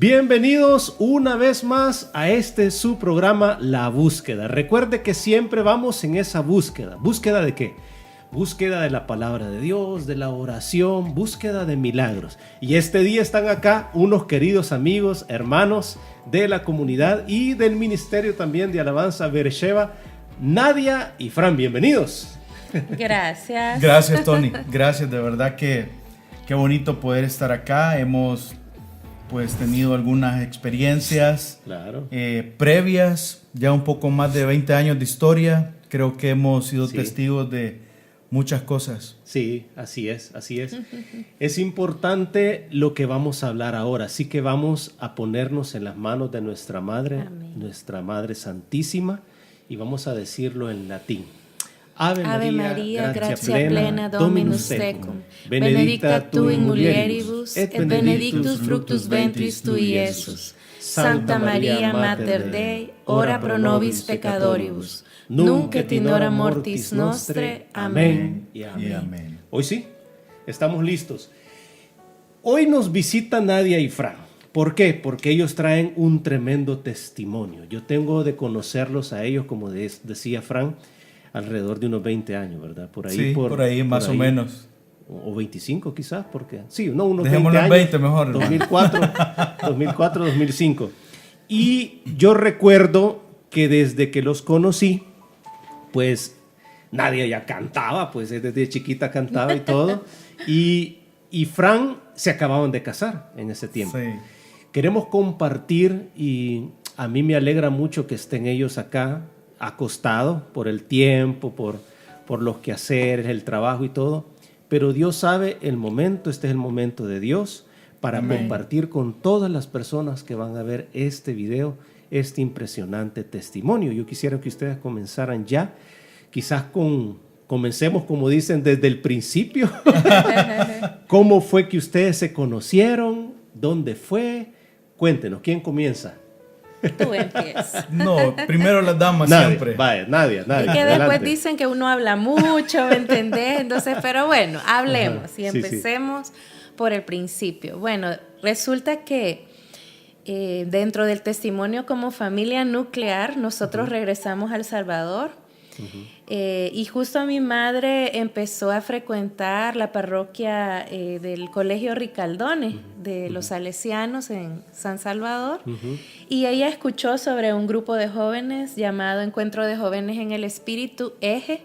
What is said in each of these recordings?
Bienvenidos una vez más a su programa La Búsqueda. Recuerde que siempre vamos en esa búsqueda. ¿Búsqueda de qué? Búsqueda de la palabra de Dios, de la oración, búsqueda de milagros. Y este día están acá unos queridos amigos, hermanos de la comunidad y del ministerio también de alabanza Beersheba, Nadia y Fran. Bienvenidos. Gracias. Gracias, Tony. Gracias, de verdad que qué bonito poder estar acá. Hemos pues tenido algunas experiencias previas, ya un poco más de 20 años de historia. Creo que hemos sido testigos de muchas cosas. Sí, así es, así es. Es importante lo que vamos a hablar ahora, así que vamos a ponernos en las manos de nuestra Madre, Amén. Nuestra Madre Santísima, y vamos a decirlo en latín. Ave María, gratia plena, Dominus tecum, benedicta tu in mulieribus, et benedictus fructus ventris tui, Iesus. Santa María, Mater Dei, ora pro nobis peccatoribus, nunc et in hora mortis nostre. Amén. Y amén. Hoy sí, estamos listos. Hoy nos visita Nadia y Fran. ¿Por qué? Porque ellos traen un tremendo testimonio. Yo tengo de conocerlos a ellos, como decía Fran, alrededor de unos 20 años, ¿verdad? Por ahí, sí, por ahí más o menos. O 25 quizás, porque sí, no, unos dejémoslo 20 años. 20 mejor. 2004, 2005. Y yo recuerdo que desde que los conocí, pues Nadia ya cantaba, pues desde chiquita cantaba y todo. Y Fran se acababan de casar en ese tiempo. Sí. Queremos compartir y a mí me alegra mucho que estén ellos acá, acostados por el tiempo, por los quehaceres, el trabajo y todo. Pero Dios sabe el momento, este es el momento de Dios para compartir con todas las personas que van a ver este video, este impresionante testimonio. Yo quisiera que ustedes comenzaran ya, quizás comencemos como dicen desde el principio. ¿Cómo fue que ustedes se conocieron? ¿Dónde fue? Cuéntenos, ¿quién comienza? Tú empiezas. No, primero las damas siempre. Vaya, Nadia. Y que adelante. después dicen que uno habla mucho, ¿me entendés? Entonces, pero bueno, hablemos y empecemos por el principio. Bueno, resulta que dentro del testimonio como familia nuclear, nosotros regresamos a El Salvador. Y justo mi madre empezó a frecuentar la parroquia del Colegio Ricaldone de los Salesianos en San Salvador, y ella escuchó sobre un grupo de jóvenes llamado Encuentro de Jóvenes en el Espíritu, Eje.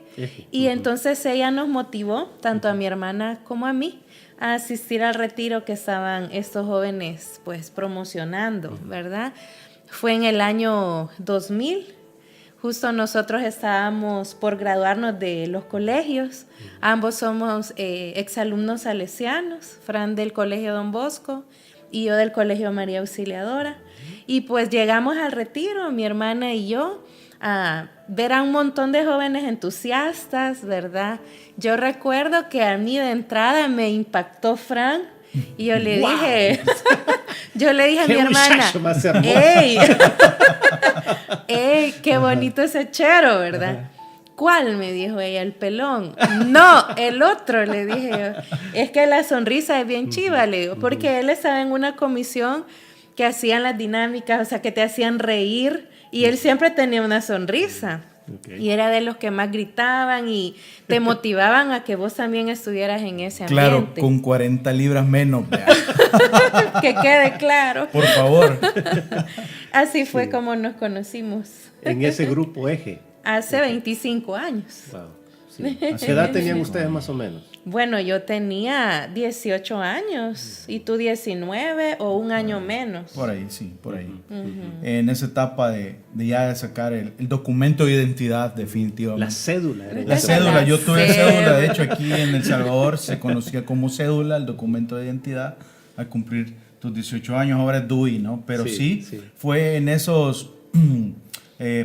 Y entonces ella nos motivó, tanto a mi hermana como a mí, a asistir al retiro que estaban estos jóvenes pues promocionando, ¿verdad? Fue en el año 2000. Justo nosotros estábamos por graduarnos de los colegios. Ambos somos exalumnos salesianos, Fran del Colegio Don Bosco y yo del Colegio María Auxiliadora. Y pues llegamos al retiro, mi hermana y yo, a ver a un montón de jóvenes entusiastas, ¿verdad? Yo recuerdo que a mí de entrada me impactó Fran. Y yo le dije, a mi hermana, ¡Ey, qué bonito ese chero!, ¿verdad? ¿Cuál?, me dijo ella, el pelón. No, el otro, le dije yo. Es que la sonrisa es bien chiva, le digo, porque él estaba en una comisión que hacían las dinámicas, o sea, que te hacían reír, y él siempre tenía una sonrisa. Y era de los que más gritaban y te motivaban a que vos también estuvieras en ese ambiente. Claro, con 40 libras menos. Que quede claro. Por favor. Así fue como nos conocimos. En ese grupo Eje. Hace 25 años. Wow. Sí. ¿Qué edad tenían ustedes más o menos? Bueno, yo tenía 18 años y tú 19 o un año menos. Por ahí, sí, por ahí. En esa etapa de ya sacar el documento de identidad, definitivamente. La cédula. La cédula, yo tuve cédula, de hecho aquí en El Salvador se conocía como cédula, el documento de identidad, al cumplir tus 18 años, ahora es DUI, ¿no? Pero sí. Fue en esos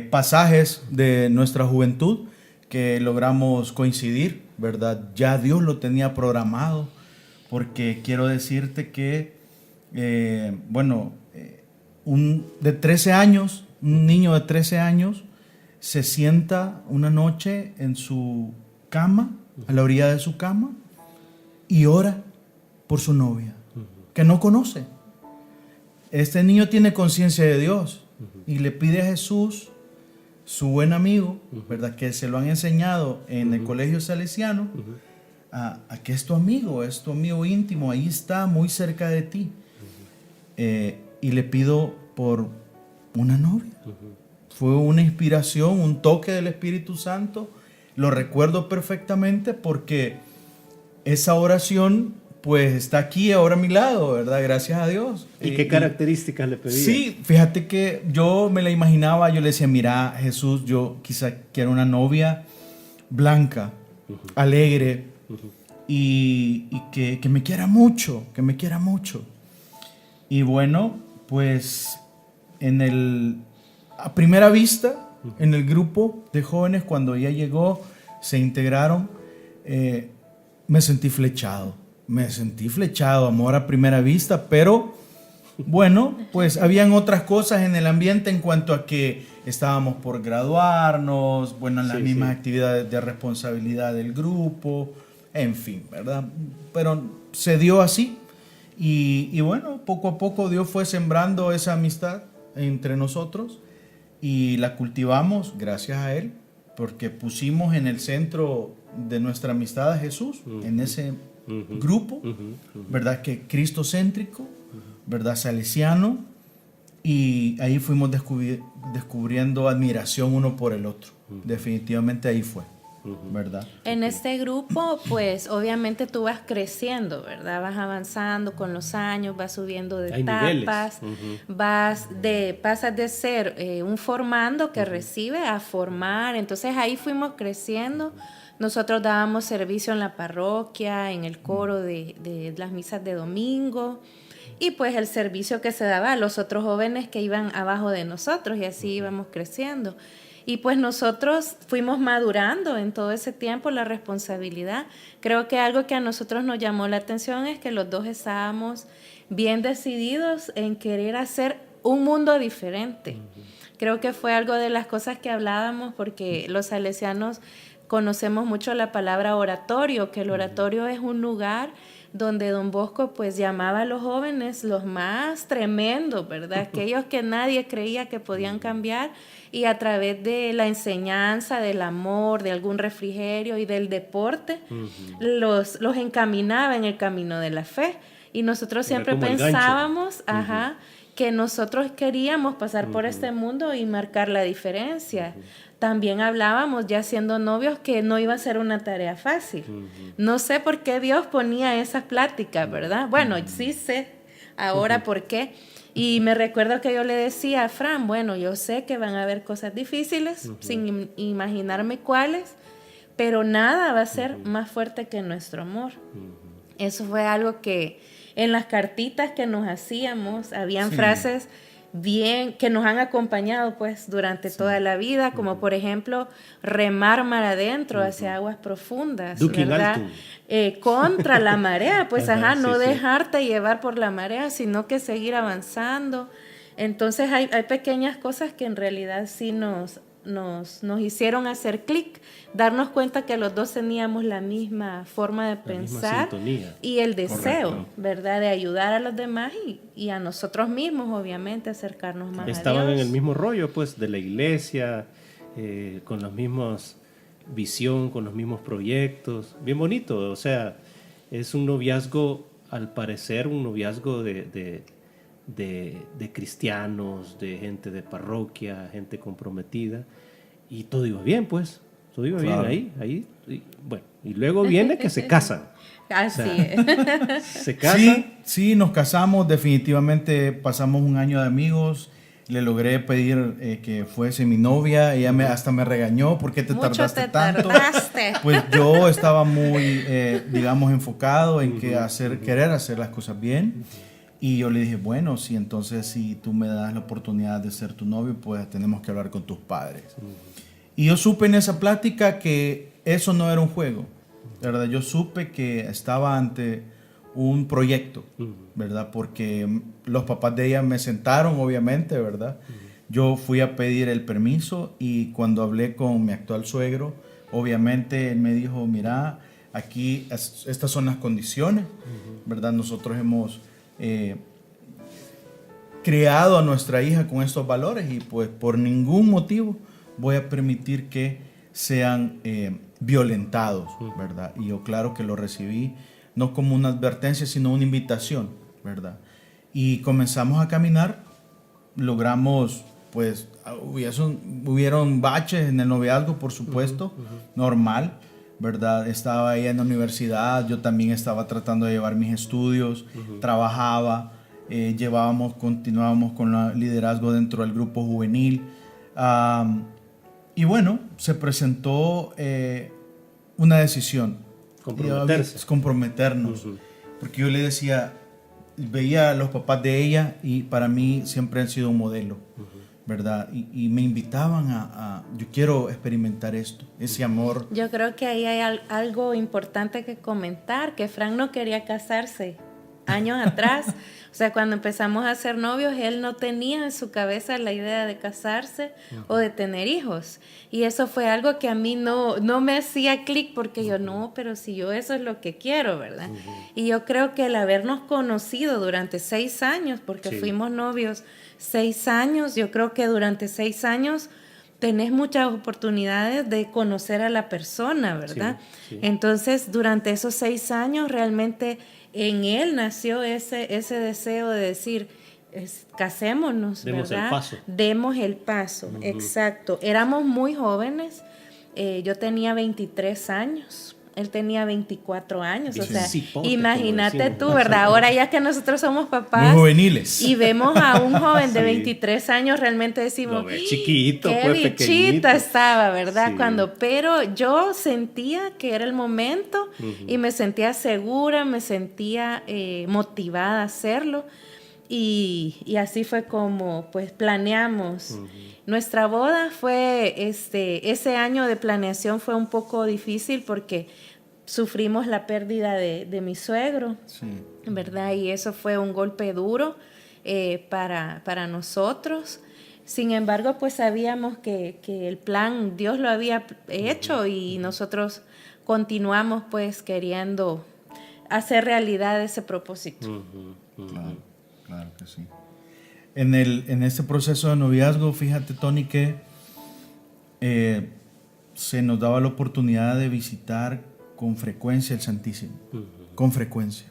pasajes de nuestra juventud que logramos coincidir, ¿verdad? Ya Dios lo tenía programado, porque quiero decirte que, de 13 años, un niño de 13 años, se sienta una noche en su cama, a la orilla de su cama, y ora por su novia, que no conoce. este niño tiene conciencia de Dios y le pide a Jesús, su buen amigo, ¿verdad? Que se lo han enseñado en el colegio salesiano, a que es tu amigo íntimo, ahí está, muy cerca de ti. Y le pido por una novia. Fue una inspiración, un toque del Espíritu Santo. Lo recuerdo perfectamente porque esa oración pues está aquí ahora a mi lado, ¿verdad? Gracias a Dios. ¿Y qué características le pedía? Sí, fíjate que yo me la imaginaba, yo le decía, mira, Jesús, yo quizá quiero una novia blanca, alegre, y que me quiera mucho, que me quiera mucho. Y bueno, pues a primera vista, en el grupo de jóvenes, cuando ella llegó, se integraron, me sentí flechado, amor a primera vista, pero bueno, pues habían otras cosas en el ambiente en cuanto a que estábamos por graduarnos, bueno, en las mismas actividades de responsabilidad del grupo, en fin, ¿verdad? Pero se dio así y bueno, poco a poco Dios fue sembrando esa amistad entre nosotros y la cultivamos gracias a Él, porque pusimos en el centro de nuestra amistad a Jesús, en ese grupo, ¿verdad? Que cristocéntrico, ¿verdad? Salesiano, y ahí fuimos descubriendo admiración uno por el otro. Definitivamente ahí fue, ¿verdad? En este grupo, pues obviamente tú vas creciendo, ¿verdad? Vas avanzando con los años, vas subiendo de etapas, pasas de ser un formando que recibe a formar. Entonces ahí fuimos creciendo. Nosotros dábamos servicio en la parroquia, en el coro de las misas de domingo, y pues el servicio que se daba a los otros jóvenes que iban abajo de nosotros, y así íbamos creciendo. Y pues nosotros fuimos madurando en todo ese tiempo la responsabilidad. Creo que algo que a nosotros nos llamó la atención es que los dos estábamos bien decididos en querer hacer un mundo diferente. Creo que fue algo de las cosas que hablábamos, porque los salesianos conocemos mucho la palabra oratorio, que el oratorio es un lugar donde Don Bosco pues llamaba a los jóvenes los más tremendos, ¿verdad? Aquellos que nadie creía que podían cambiar, y a través de la enseñanza, del amor, de algún refrigerio y del deporte, los encaminaba en el camino de la fe. Y nosotros siempre pensábamos, que nosotros queríamos pasar por este mundo y marcar la diferencia. También hablábamos, ya siendo novios, que no iba a ser una tarea fácil. No sé por qué Dios ponía esas pláticas, ¿verdad? Bueno, sí sé ahora por qué. Y me recuerdo que yo le decía a Fran, bueno, yo sé que van a haber cosas difíciles, sin imaginarme cuáles, pero nada va a ser más fuerte que nuestro amor. Eso fue algo que en las cartitas que nos hacíamos, habían frases bien que nos han acompañado pues durante toda la vida, como por ejemplo remar mar adentro hacia aguas profundas, ¿verdad? Contra la marea, pues no dejarte llevar por la marea, sino que seguir avanzando. Entonces hay pequeñas cosas que en realidad sí nos hicieron hacer clic, darnos cuenta que los dos teníamos la misma forma de pensar y el deseo, ¿verdad? De ayudar a los demás y a nosotros mismos, obviamente, acercarnos más a Dios. Estaban en el mismo rollo, pues, de la iglesia, con los mismos visión, con los mismos proyectos. Bien bonito, o sea, es un noviazgo, al parecer, un noviazgo de cristianos, de gente de parroquia, gente comprometida, y todo iba bien, pues, todo iba bien ahí, y, bueno, y luego viene que se casan. Así es. Se casan. Sí, nos casamos, definitivamente pasamos un año de amigos, le logré pedir que fuese mi novia, ella hasta me regañó, ¿por qué te tardaste tanto? Pues yo estaba muy, digamos, enfocado en querer hacer las cosas bien. Y yo le dije, bueno, sí, entonces si tú me das la oportunidad de ser tu novio, pues tenemos que hablar con tus padres. Y yo supe en esa plática que eso no era un juego, ¿verdad? Yo supe que estaba ante un proyecto, ¿verdad? Porque los papás de ella me sentaron, obviamente, ¿verdad? Yo fui a pedir el permiso y cuando hablé con mi actual suegro, obviamente él me dijo, mira, aquí estas son las condiciones, ¿verdad? Nosotros hemos criado a nuestra hija con estos valores y pues por ningún motivo voy a permitir que sean violentados, ¿verdad? Y yo claro que lo recibí no como una advertencia, sino una invitación, ¿verdad? Y comenzamos a caminar, logramos, pues, hubieron baches en el noviazgo, por supuesto, normal, ¿verdad? Estaba ella en la universidad, yo también estaba tratando de llevar mis estudios, trabajaba, continuábamos con el liderazgo dentro del grupo juvenil. Y bueno, se presentó una decisión. Comprometernos. Porque yo le decía, veía a los papás de ella y para mí siempre han sido un modelo, ¿verdad? Y me invitaban yo quiero experimentar esto, ese amor. Yo creo que ahí hay algo importante que comentar, que Frank no quería casarse años atrás. O sea, cuando empezamos a ser novios, él no tenía en su cabeza la idea de casarse o de tener hijos. Y eso fue algo que a mí no me hacía clic, porque yo no, pero si yo eso es lo que quiero, ¿verdad? Y yo creo que el habernos conocido durante 6 años, porque fuimos novios 6 años, yo creo que durante 6 años tenés muchas oportunidades de conocer a la persona, ¿verdad? Sí. Entonces, durante esos 6 años realmente en él nació ese deseo de decir, casémonos, demos ¿verdad? El paso. Demos el paso, exacto. Éramos muy jóvenes, yo tenía 23 años, él tenía 24 años, o sea, imagínate tú, ¿verdad? Ahora ya que nosotros somos papás muy juveniles y vemos a un joven de 23 años, realmente decimos, lo ves chiquito, qué pues, bichita pequeñito estaba, ¿verdad? Sí. Pero yo sentía que era el momento y me sentía segura, me sentía motivada a hacerlo. Y así fue como pues planeamos. Nuestra boda fue, ese año de planeación fue un poco difícil porque sufrimos la pérdida de mi suegro, ¿verdad? Y eso fue un golpe duro para nosotros. Sin embargo, pues sabíamos que el plan Dios lo había hecho y nosotros continuamos pues queriendo hacer realidad ese propósito. Claro que sí. En este proceso de noviazgo, fíjate, Tony, que se nos daba la oportunidad de visitar con frecuencia el Santísimo. Con frecuencia.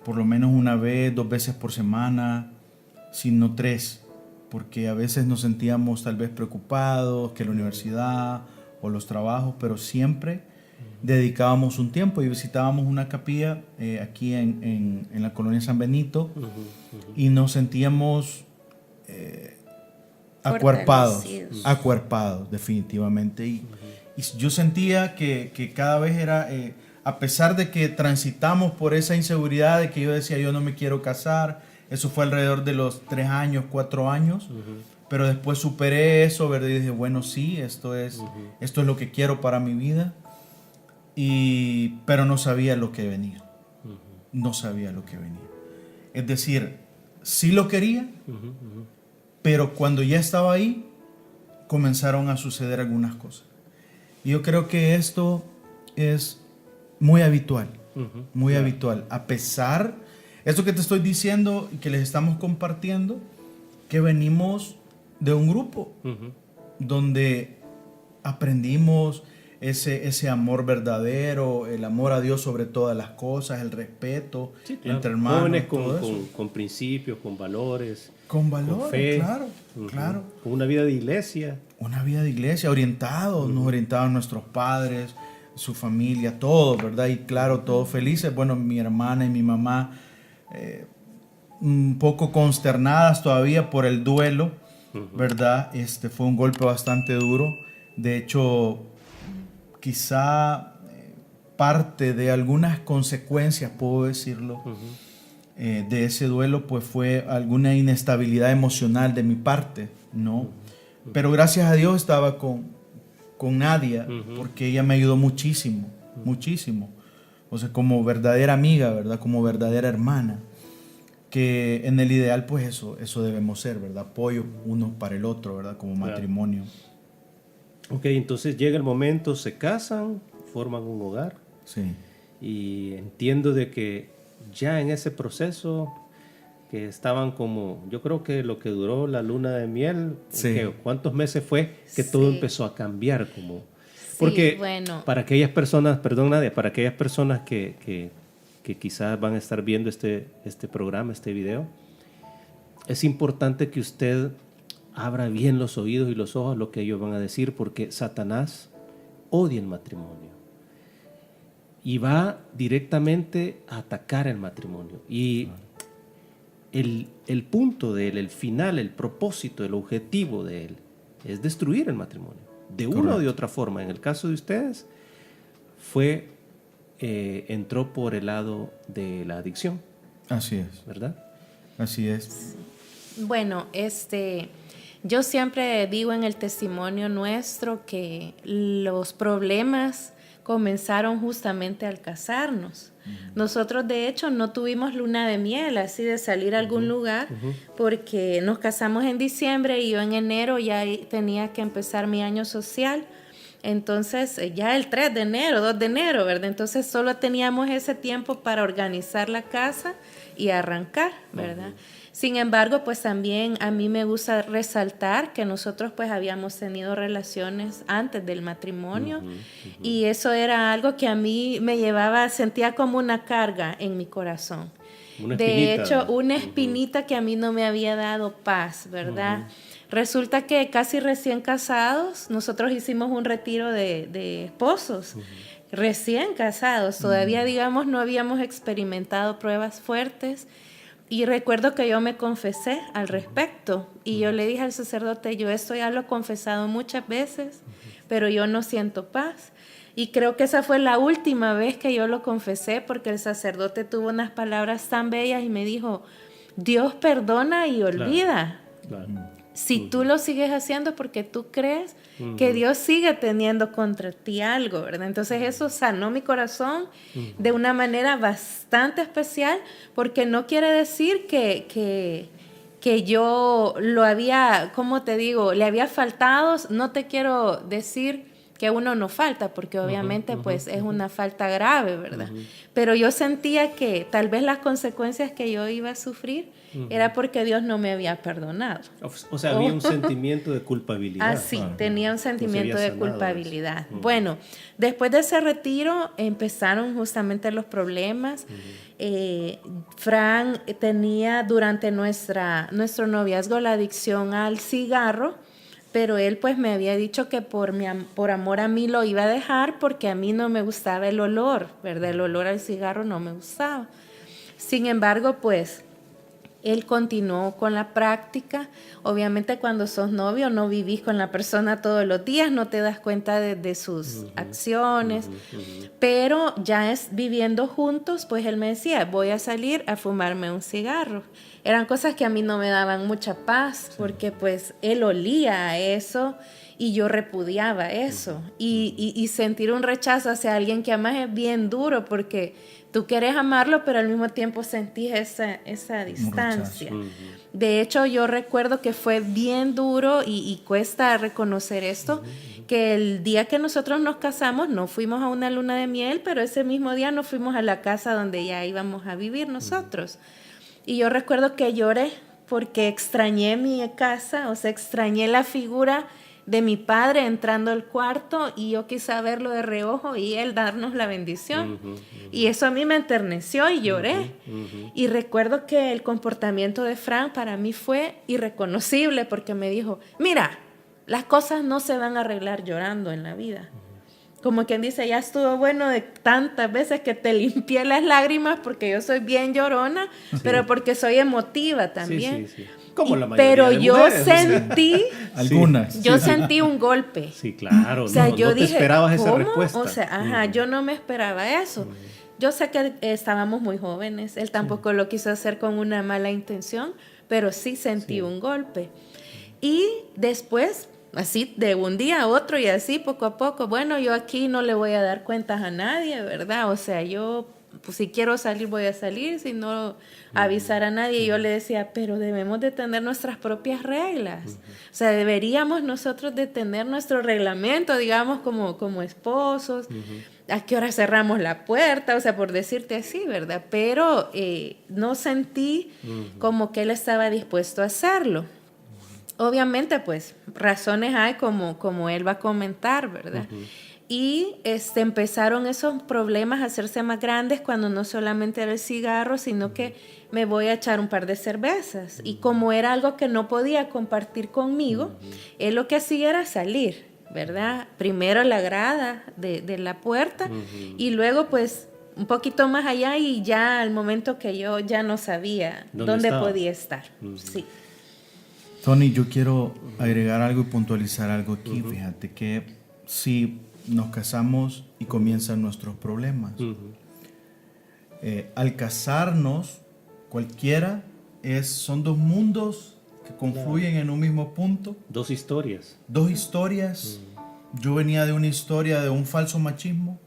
Por lo menos 1 vez, 2 veces por semana, si no 3. Porque a veces nos sentíamos tal vez preocupados, que la universidad o los trabajos, pero siempre dedicábamos un tiempo y visitábamos una capilla aquí en la colonia San Benito y nos sentíamos acuerpados definitivamente y yo sentía que cada vez era a pesar de que transitamos por esa inseguridad de que yo decía yo no me quiero casar, eso fue alrededor de los 3 años, 4 años, pero después superé eso, ¿verdad? Y dije, bueno, sí, esto es lo que quiero para mi vida. Pero no sabía lo que venía. No sabía lo que venía. Es decir, sí lo quería, pero cuando ya estaba ahí, comenzaron a suceder algunas cosas. Y yo creo que esto es muy habitual, muy habitual. A pesar, esto que te estoy diciendo y que les estamos compartiendo, que venimos de un grupo donde aprendimos ese amor verdadero, el amor a Dios sobre todas las cosas, el respeto entre hermanos. Jóvenes con principios, con valores. Con valores, con fe, claro. Con una vida de iglesia. Una vida de iglesia, orientados, nos orientaban nuestros padres, su familia, todos, ¿verdad? Y claro, todos felices. Bueno, mi hermana y mi mamá un poco consternadas todavía por el duelo, ¿verdad? Fue un golpe bastante duro. De hecho, quizá parte de algunas consecuencias, puedo decirlo, de ese duelo, pues fue alguna inestabilidad emocional de mi parte, ¿no? Pero gracias a Dios estaba con Nadia, porque ella me ayudó muchísimo, muchísimo. O sea, como verdadera amiga, ¿verdad? Como verdadera hermana. Que en el ideal, pues eso debemos ser, ¿verdad? Apoyo uno para el otro, ¿verdad? Como matrimonio. Ok, entonces llega el momento, se casan, forman un hogar. Sí. Y entiendo de que ya en ese proceso que estaban como, yo creo que lo que duró la luna de miel, Sí. ¿cuántos meses fue que todo empezó a cambiar? Como, porque bueno. para aquellas personas, perdón Nadia, para aquellas personas que quizás van a estar viendo este programa, este video, es importante que usted abra bien los oídos y los ojos a lo que ellos van a decir, porque Satanás odia el matrimonio y va directamente a atacar el matrimonio. Y el punto de él, el final, el propósito, el objetivo de él es destruir el matrimonio, de una o de otra forma. En el caso de ustedes, entró por el lado de la adicción. Así es. ¿Verdad? Así es. Bueno, yo siempre digo en el testimonio nuestro que los problemas comenzaron justamente al casarnos. Nosotros, de hecho, no tuvimos luna de miel, así de salir a algún lugar, porque nos casamos en diciembre y yo en enero ya tenía que empezar mi año social. Entonces, ya el 3 de enero, 2 de enero, ¿verdad? Entonces, solo teníamos ese tiempo para organizar la casa y arrancar, ¿verdad? Sin embargo, pues también a mí me gusta resaltar que nosotros pues habíamos tenido relaciones antes del matrimonio y eso era algo que a mí me llevaba, sentía como una carga en mi corazón. De hecho, una espinita que a mí no me había dado paz, ¿verdad? Resulta que casi recién casados, nosotros hicimos un retiro de esposos, recién casados, todavía digamos no habíamos experimentado pruebas fuertes. Y recuerdo que yo me confesé al respecto y yo le dije al sacerdote, yo esto ya lo he confesado muchas veces, pero yo no siento paz. Y creo que esa fue la última vez que yo lo confesé porque el sacerdote tuvo unas palabras tan bellas y me dijo, Dios perdona y olvida. Claro. Si tú lo sigues haciendo porque tú crees que Dios sigue teniendo contra ti algo, ¿verdad? Entonces eso sanó mi corazón de una manera bastante especial porque no quiere decir que yo lo había, ¿cómo te digo? Le había faltado, no te quiero decir que uno no falta, porque obviamente pues es una falta grave, ¿verdad? Pero yo sentía que tal vez las consecuencias que yo iba a sufrir era porque Dios no me había perdonado. O sea, había un sentimiento de culpabilidad. Ah, sí, tenía un sentimiento de culpabilidad. Bueno, después de ese retiro empezaron justamente los problemas. Fran tenía durante nuestro noviazgo la adicción al cigarro, pero él pues me había dicho que por amor a mí lo iba a dejar porque a mí no me gustaba el olor, ¿verdad? El olor al cigarro no me gustaba. Sin embargo, pues él continuó con la práctica. Obviamente cuando sos novio no vivís con la persona todos los días, no te das cuenta de sus acciones, pero ya viviendo juntos, pues él me decía, voy a salir a fumarme un cigarro. Eran cosas que a mí no me daban mucha paz, porque pues él olía a eso y yo repudiaba eso. Y sentir un rechazo hacia alguien que amas es bien duro, porque tú quieres amarlo, pero al mismo tiempo sentís esa distancia. De hecho, yo recuerdo que fue bien duro y cuesta reconocer esto, que el día que nosotros nos casamos no fuimos a una luna de miel, pero ese mismo día nos fuimos a la casa donde ya íbamos a vivir nosotros. Y yo recuerdo que lloré porque extrañé mi casa, o sea, extrañé la figura de mi padre entrando al cuarto y yo quise verlo de reojo y él darnos la bendición. Y eso a mí me enterneció y lloré. Y recuerdo que el comportamiento de Fran para mí fue irreconocible porque me dijo, mira, las cosas no se van a arreglar llorando en la vida. Como quien dice, ya estuvo bueno de tantas veces que te limpié las lágrimas porque yo soy bien llorona, pero porque soy emotiva también. Sí. Como la mayoría pero de yo mujeres, sentí, algunas. Yo sentí un golpe. Sí, claro. O sea, yo no dije, te esperabas ¿cómo? esa respuesta. O sea, yo no me esperaba eso. Yo sé que estábamos muy jóvenes, él tampoco lo quiso hacer con una mala intención, pero sí sentí un golpe. Y después, así de un día a otro y así poco a poco, bueno, yo aquí no le voy a dar cuentas a nadie, ¿verdad? O sea, yo pues si quiero salir voy a salir, si no avisar a nadie. Y yo le decía, pero debemos de tener nuestras propias reglas. O sea, deberíamos nosotros de tener nuestro reglamento, digamos, como esposos. ¿A qué hora cerramos la puerta? O sea, por decirte así, ¿verdad? Pero no sentí como que él estaba dispuesto a hacerlo. Obviamente, pues, razones hay como él va a comentar, ¿verdad? Y empezaron esos problemas a hacerse más grandes cuando no solamente era el cigarro, sino que me voy a echar un par de cervezas. Y como era algo que no podía compartir conmigo, él lo que hacía era salir, ¿verdad? Primero la grada de la puerta y luego pues un poquito más allá y ya al momento que yo ya no sabía dónde podía estar. Sí. Tony, yo quiero agregar algo y puntualizar algo aquí. Fíjate que si nos casamos y comienzan nuestros problemas. Al casarnos, cualquiera son dos mundos que confluyen en un mismo punto. Dos historias. Yo venía de una historia de un falso machismo,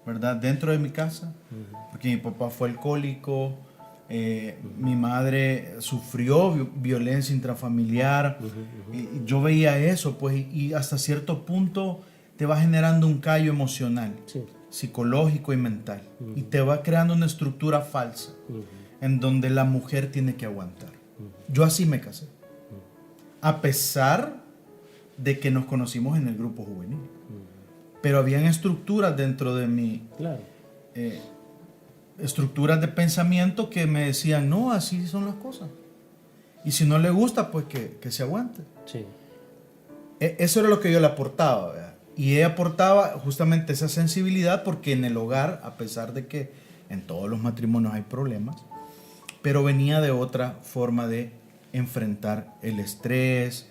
¿verdad? Dentro de mi casa, porque mi papá fue alcohólico, mi madre sufrió violencia intrafamiliar, y yo veía eso, pues, y hasta cierto punto te va generando un callo emocional, psicológico y mental, y te va creando una estructura falsa, en donde la mujer tiene que aguantar. Yo así me casé, a pesar de que nos conocimos en el grupo juvenil. Pero habían estructuras dentro de mí, estructuras de pensamiento que me decían, no, así son las cosas. Y si no le gusta, pues que se aguante. Sí. Eso era lo que yo le aportaba, ¿verdad? Y ella aportaba justamente esa sensibilidad, porque en el hogar, a pesar de que en todos los matrimonios hay problemas, pero venía de otra forma de enfrentar el estrés,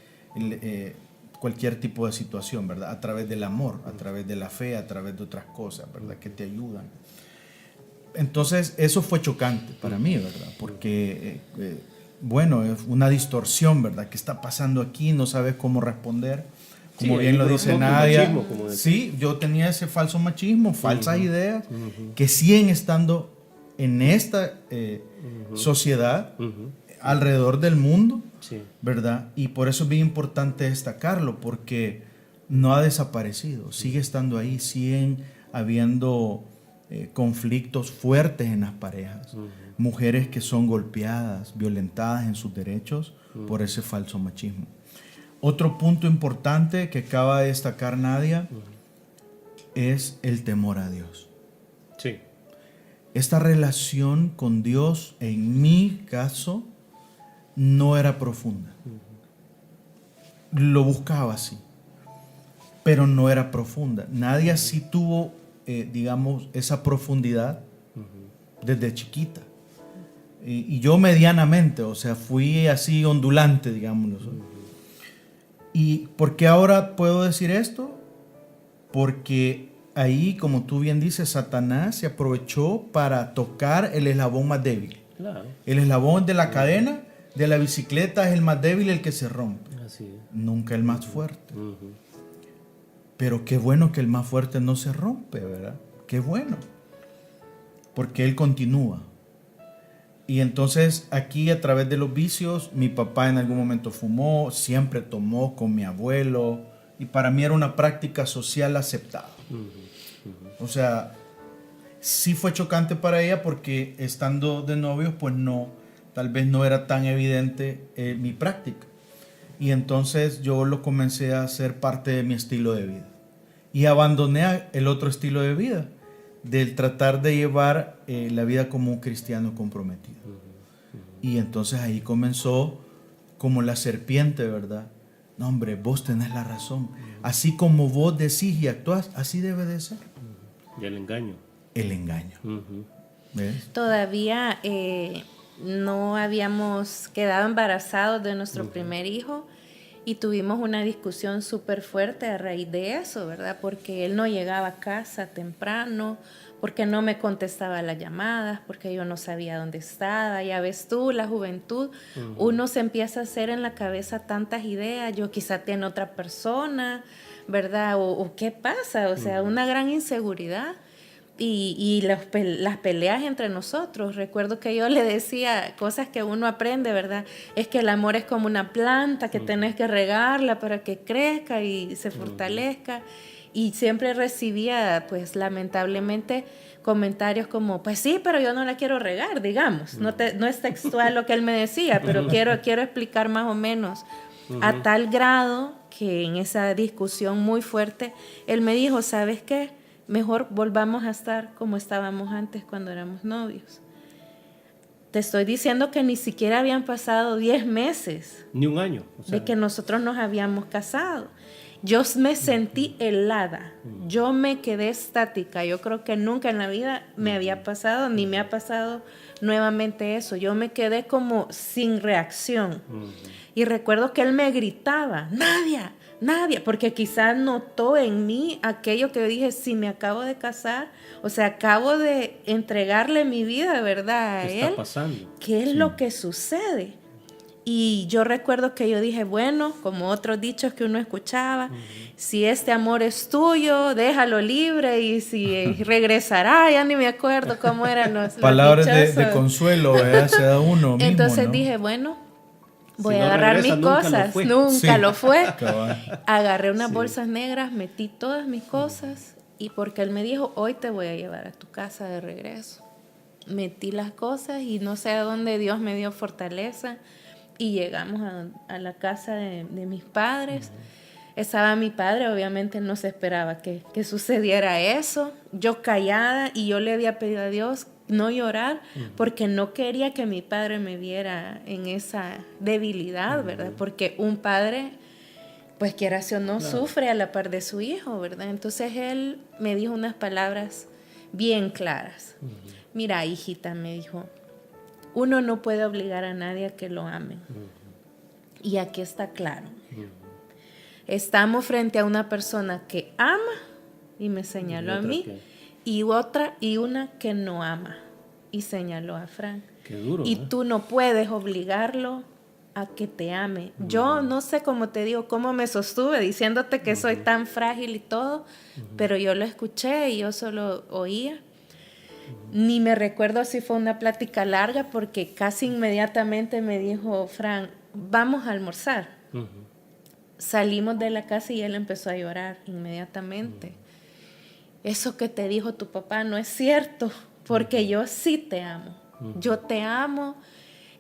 cualquier tipo de situación, ¿verdad? A través del amor, a través de la fe, a través de otras cosas, ¿verdad? Que te ayudan. Entonces, eso fue chocante para mí, ¿verdad? Porque, bueno, es una distorsión, ¿verdad? ¿Qué está pasando aquí? No sabes cómo responder. Como bien lo dice Nadia. Sí, yo tenía ese falso machismo, falsas ideas, que siguen estando en esta sociedad, alrededor del mundo, ¿verdad? Y por eso es bien importante destacarlo, porque no ha desaparecido, sigue estando ahí, siguen habiendo conflictos fuertes en las parejas, mujeres que son golpeadas, violentadas en sus derechos por ese falso machismo. Otro punto importante que acaba de destacar Nadia es el temor a Dios. Sí. Esta relación con Dios, en mi caso, no era profunda. Lo buscaba así, pero no era profunda. Nadia sí tuvo, digamos, esa profundidad desde chiquita. Y yo medianamente, o sea, fui así ondulante, digámoslo. ¿Y por qué ahora puedo decir esto? Porque ahí, como tú bien dices, Satanás se aprovechó para tocar el eslabón más débil. Claro. El eslabón de la cadena de la bicicleta es el más débil, el que se rompe. Así es. Nunca el más fuerte. Pero qué bueno que el más fuerte no se rompe, ¿verdad? Qué bueno. Porque él continúa. Y entonces aquí, a través de los vicios, mi papá en algún momento fumó, siempre tomó con mi abuelo, y para mí era una práctica social aceptada. O sea, sí fue chocante para ella, porque estando de novios, pues no, tal vez no era tan evidente mi práctica. Y entonces yo lo comencé a hacer parte de mi estilo de vida. Y abandoné el otro estilo de vida, del tratar de llevar la vida como un cristiano comprometido. Y entonces ahí comenzó como la serpiente, ¿verdad? No, hombre, vos tenés la razón. Así como vos decís y actuás, así debe de ser. Y el engaño. El engaño. ¿Ves? Todavía no habíamos quedado embarazados de nuestro primer hijo y tuvimos una discusión súper fuerte a raíz de eso, ¿verdad? Porque él no llegaba a casa temprano, porque no me contestaba las llamadas, porque yo no sabía dónde estaba. Ya ves tú, la juventud, uno se empieza a hacer en la cabeza tantas ideas, yo quizá tiene otra persona, ¿verdad? O qué pasa, o sea, una gran inseguridad. y las peleas entre nosotros. Recuerdo que yo le decía cosas que uno aprende, ¿verdad? Es que el amor es como una planta que tenés que regarla para que crezca y se fortalezca. Y siempre recibía, pues lamentablemente, comentarios como, pues sí, pero yo no la quiero regar, digamos. No es textual lo que él me decía, pero quiero explicar más o menos. A tal grado que en esa discusión muy fuerte, él me dijo, ¿sabes qué? Mejor volvamos a estar como estábamos antes cuando éramos novios. Te estoy diciendo que ni siquiera habían pasado 10 meses. Ni un año. O sea, de que nosotros nos habíamos casado. Yo me sentí helada. Yo me quedé estática. Yo creo que nunca en la vida me había pasado, ni me ha pasado nuevamente eso. Yo me quedé como sin reacción. Y recuerdo que él me gritaba, Nadia, porque quizás notó en mí aquello que yo dije, si me acabo de casar, o sea, acabo de entregarle mi vida, ¿verdad? A él. ¿Qué está pasando? ¿Qué es lo que sucede? Y yo recuerdo que yo dije, bueno, como otros dichos que uno escuchaba, si este amor es tuyo, déjalo libre, y si regresará, ya ni me acuerdo cómo eran los palabras dichosos. de consuelo, se da uno mismo, Entonces ¿no? dije, bueno, voy Si a no agarrar regresa, mis nunca cosas. lo fue. Nunca lo fue. Cabal. Agarré unas bolsas negras, metí todas mis cosas, y porque él me dijo, hoy te voy a llevar a tu casa de regreso. Metí las cosas y no sé a dónde Dios me dio fortaleza. Y llegamos a la casa de mis padres. Estaba mi padre, obviamente no se esperaba que sucediera eso. Yo callada, y yo le había pedido a Dios no llorar porque no quería que mi padre me viera en esa debilidad, ¿verdad? Porque un padre, pues quiera o no, sufre a la par de su hijo, ¿verdad? Entonces él me dijo unas palabras bien claras. Mira, hijita, me dijo, uno no puede obligar a nadie a que lo amen. Y aquí está claro. Estamos frente a una persona que ama, y me señaló a mí, y una que no ama, y señaló a Frank. Qué duro, y tú no puedes obligarlo a que te ame. Yo no sé, cómo te digo, cómo me sostuve diciéndote que soy tan frágil y todo, pero yo lo escuché y yo solo oía. Ni me recuerdo si fue una plática larga, porque casi inmediatamente me dijo, Frank, vamos a almorzar. Salimos de la casa y él empezó a llorar inmediatamente. Eso que te dijo tu papá no es cierto, porque yo sí te amo. Yo te amo.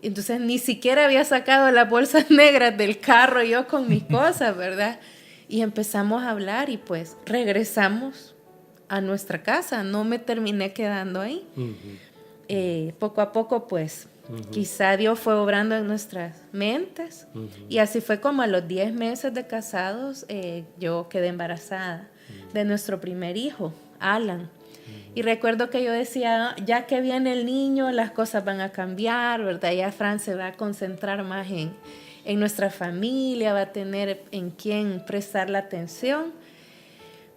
Entonces ni siquiera había sacado las bolsas negras del carro yo con mis cosas, ¿verdad? Y empezamos a hablar y pues regresamos a nuestra casa. No me terminé quedando ahí. Poco a poco, pues, quizá Dios fue obrando en nuestras mentes. Y así fue como a los 10 meses de casados, yo quedé embarazada de nuestro primer hijo, Alan. Y recuerdo que yo decía, ya que viene el niño, las cosas van a cambiar, ¿verdad? Ya Fran se va a concentrar más en nuestra familia, va a tener en quién prestar la atención.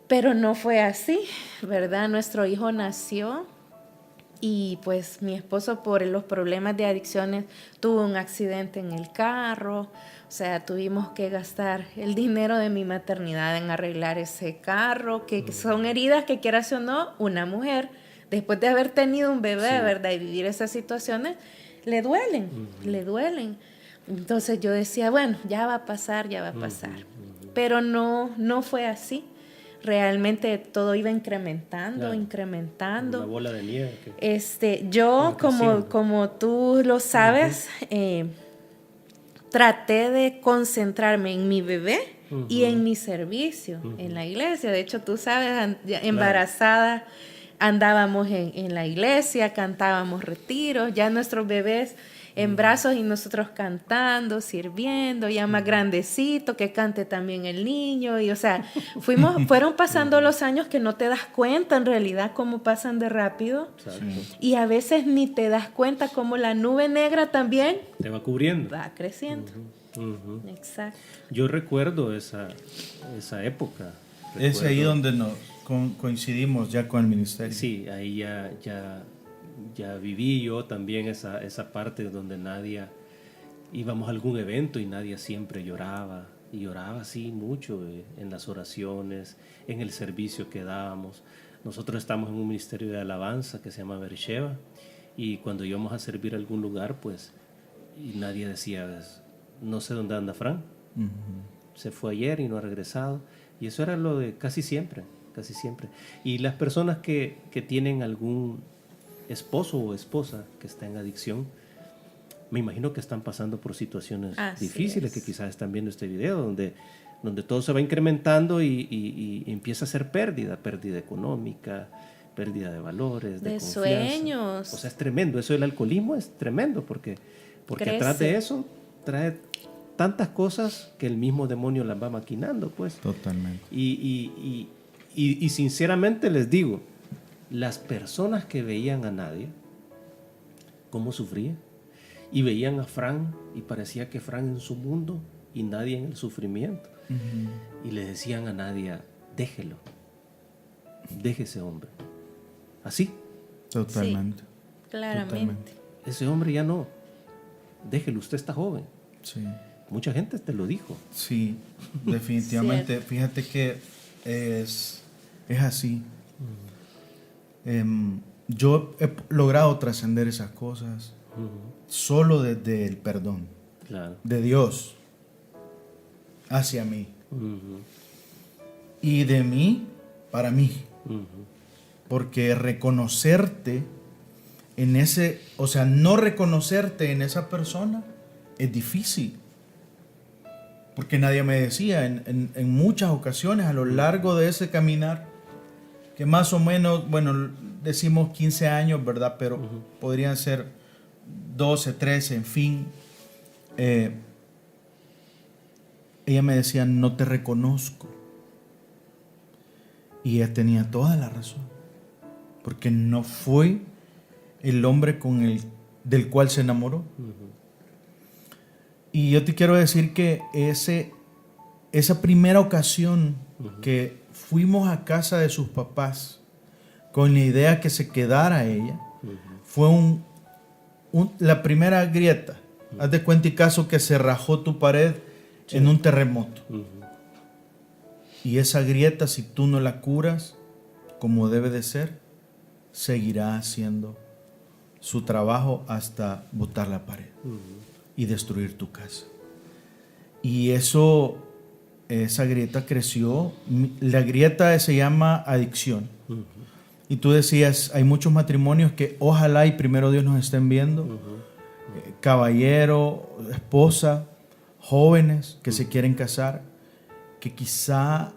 Pero no fue así, ¿verdad? Nuestro hijo nació y pues mi esposo, por los problemas de adicciones, tuvo un accidente en el carro. O sea, tuvimos que gastar el dinero de mi maternidad en arreglar ese carro, que son heridas que, quieras o no, una mujer, después de haber tenido un bebé, ¿verdad? Y vivir esas situaciones, le duelen. Entonces yo decía, bueno, ya va a pasar. Pero no fue así. Realmente todo iba incrementando. Una bola de nieve. Yo, como tú lo sabes, traté de concentrarme en mi bebé y en mi servicio en la iglesia. De hecho, tú sabes, embarazada, andábamos en la iglesia, cantábamos retiros, ya nuestros bebés en brazos y nosotros cantando, sirviendo, ya más grandecito, que cante también el niño. Y o sea, fueron pasando los años que no te das cuenta en realidad cómo pasan de rápido. Exacto. Y a veces ni te das cuenta cómo la nube negra también te va cubriendo. Va creciendo. Exacto. Yo recuerdo esa época. Es ahí donde nos coincidimos ya con el ministerio. Sí, ahí ya viví yo también esa parte donde Nadia, íbamos a algún evento y Nadia siempre lloraba, y lloraba así mucho en las oraciones, en el servicio que dábamos. Nosotros estamos en un ministerio de alabanza que se llama Bersheba, y cuando íbamos a servir a algún lugar, pues, y nadie decía, no sé dónde anda Fran. Se fue ayer y no ha regresado. Y eso era lo de casi siempre. Y las personas que tienen algún esposo o esposa que está en adicción, me imagino que están pasando por situaciones difíciles, que quizás están viendo este video, donde todo se va incrementando y empieza a ser pérdida económica, pérdida de valores, de confianza. Sueños. O sea, es tremendo. Eso del alcoholismo es tremendo, porque atrás de eso trae tantas cosas que el mismo demonio las va maquinando, pues. Totalmente. Y sinceramente les digo, las personas que veían a Nadia, cómo sufría, y veían a Fran y parecía que Fran en su mundo y Nadia en el sufrimiento, y le decían a Nadia, déjelo, deje ese hombre. Así. Totalmente. Sí, claramente. Totalmente. Ese hombre ya no, déjelo, usted está joven. Sí. Mucha gente te lo dijo. Sí, definitivamente. Fíjate que es así. Yo he logrado trascender esas cosas solo desde el perdón de Dios hacia mí y de mí para mí. Porque reconocerte en ese, o sea, no reconocerte en esa persona es difícil. Porque nadie me decía en muchas ocasiones a lo largo de ese caminar, que más o menos, bueno, decimos 15 años, ¿verdad? Pero podrían ser 12, 13, en fin. Ella me decía, no te reconozco. Y ella tenía toda la razón. Porque no fue el hombre del cual se enamoró. Y yo te quiero decir que esa primera ocasión que fuimos a casa de sus papás con la idea que se quedara ella, fue la primera grieta. Haz de cuenta y caso que se rajó tu pared en un terremoto. Y esa grieta, si tú no la curas como debe de ser, seguirá haciendo su trabajo hasta botar la pared y destruir tu casa. Y esa grieta creció. La grieta se llama adicción. Y tú decías, hay muchos matrimonios que ojalá y primero Dios nos estén viendo. Caballero, esposa, jóvenes que se quieren casar, que quizá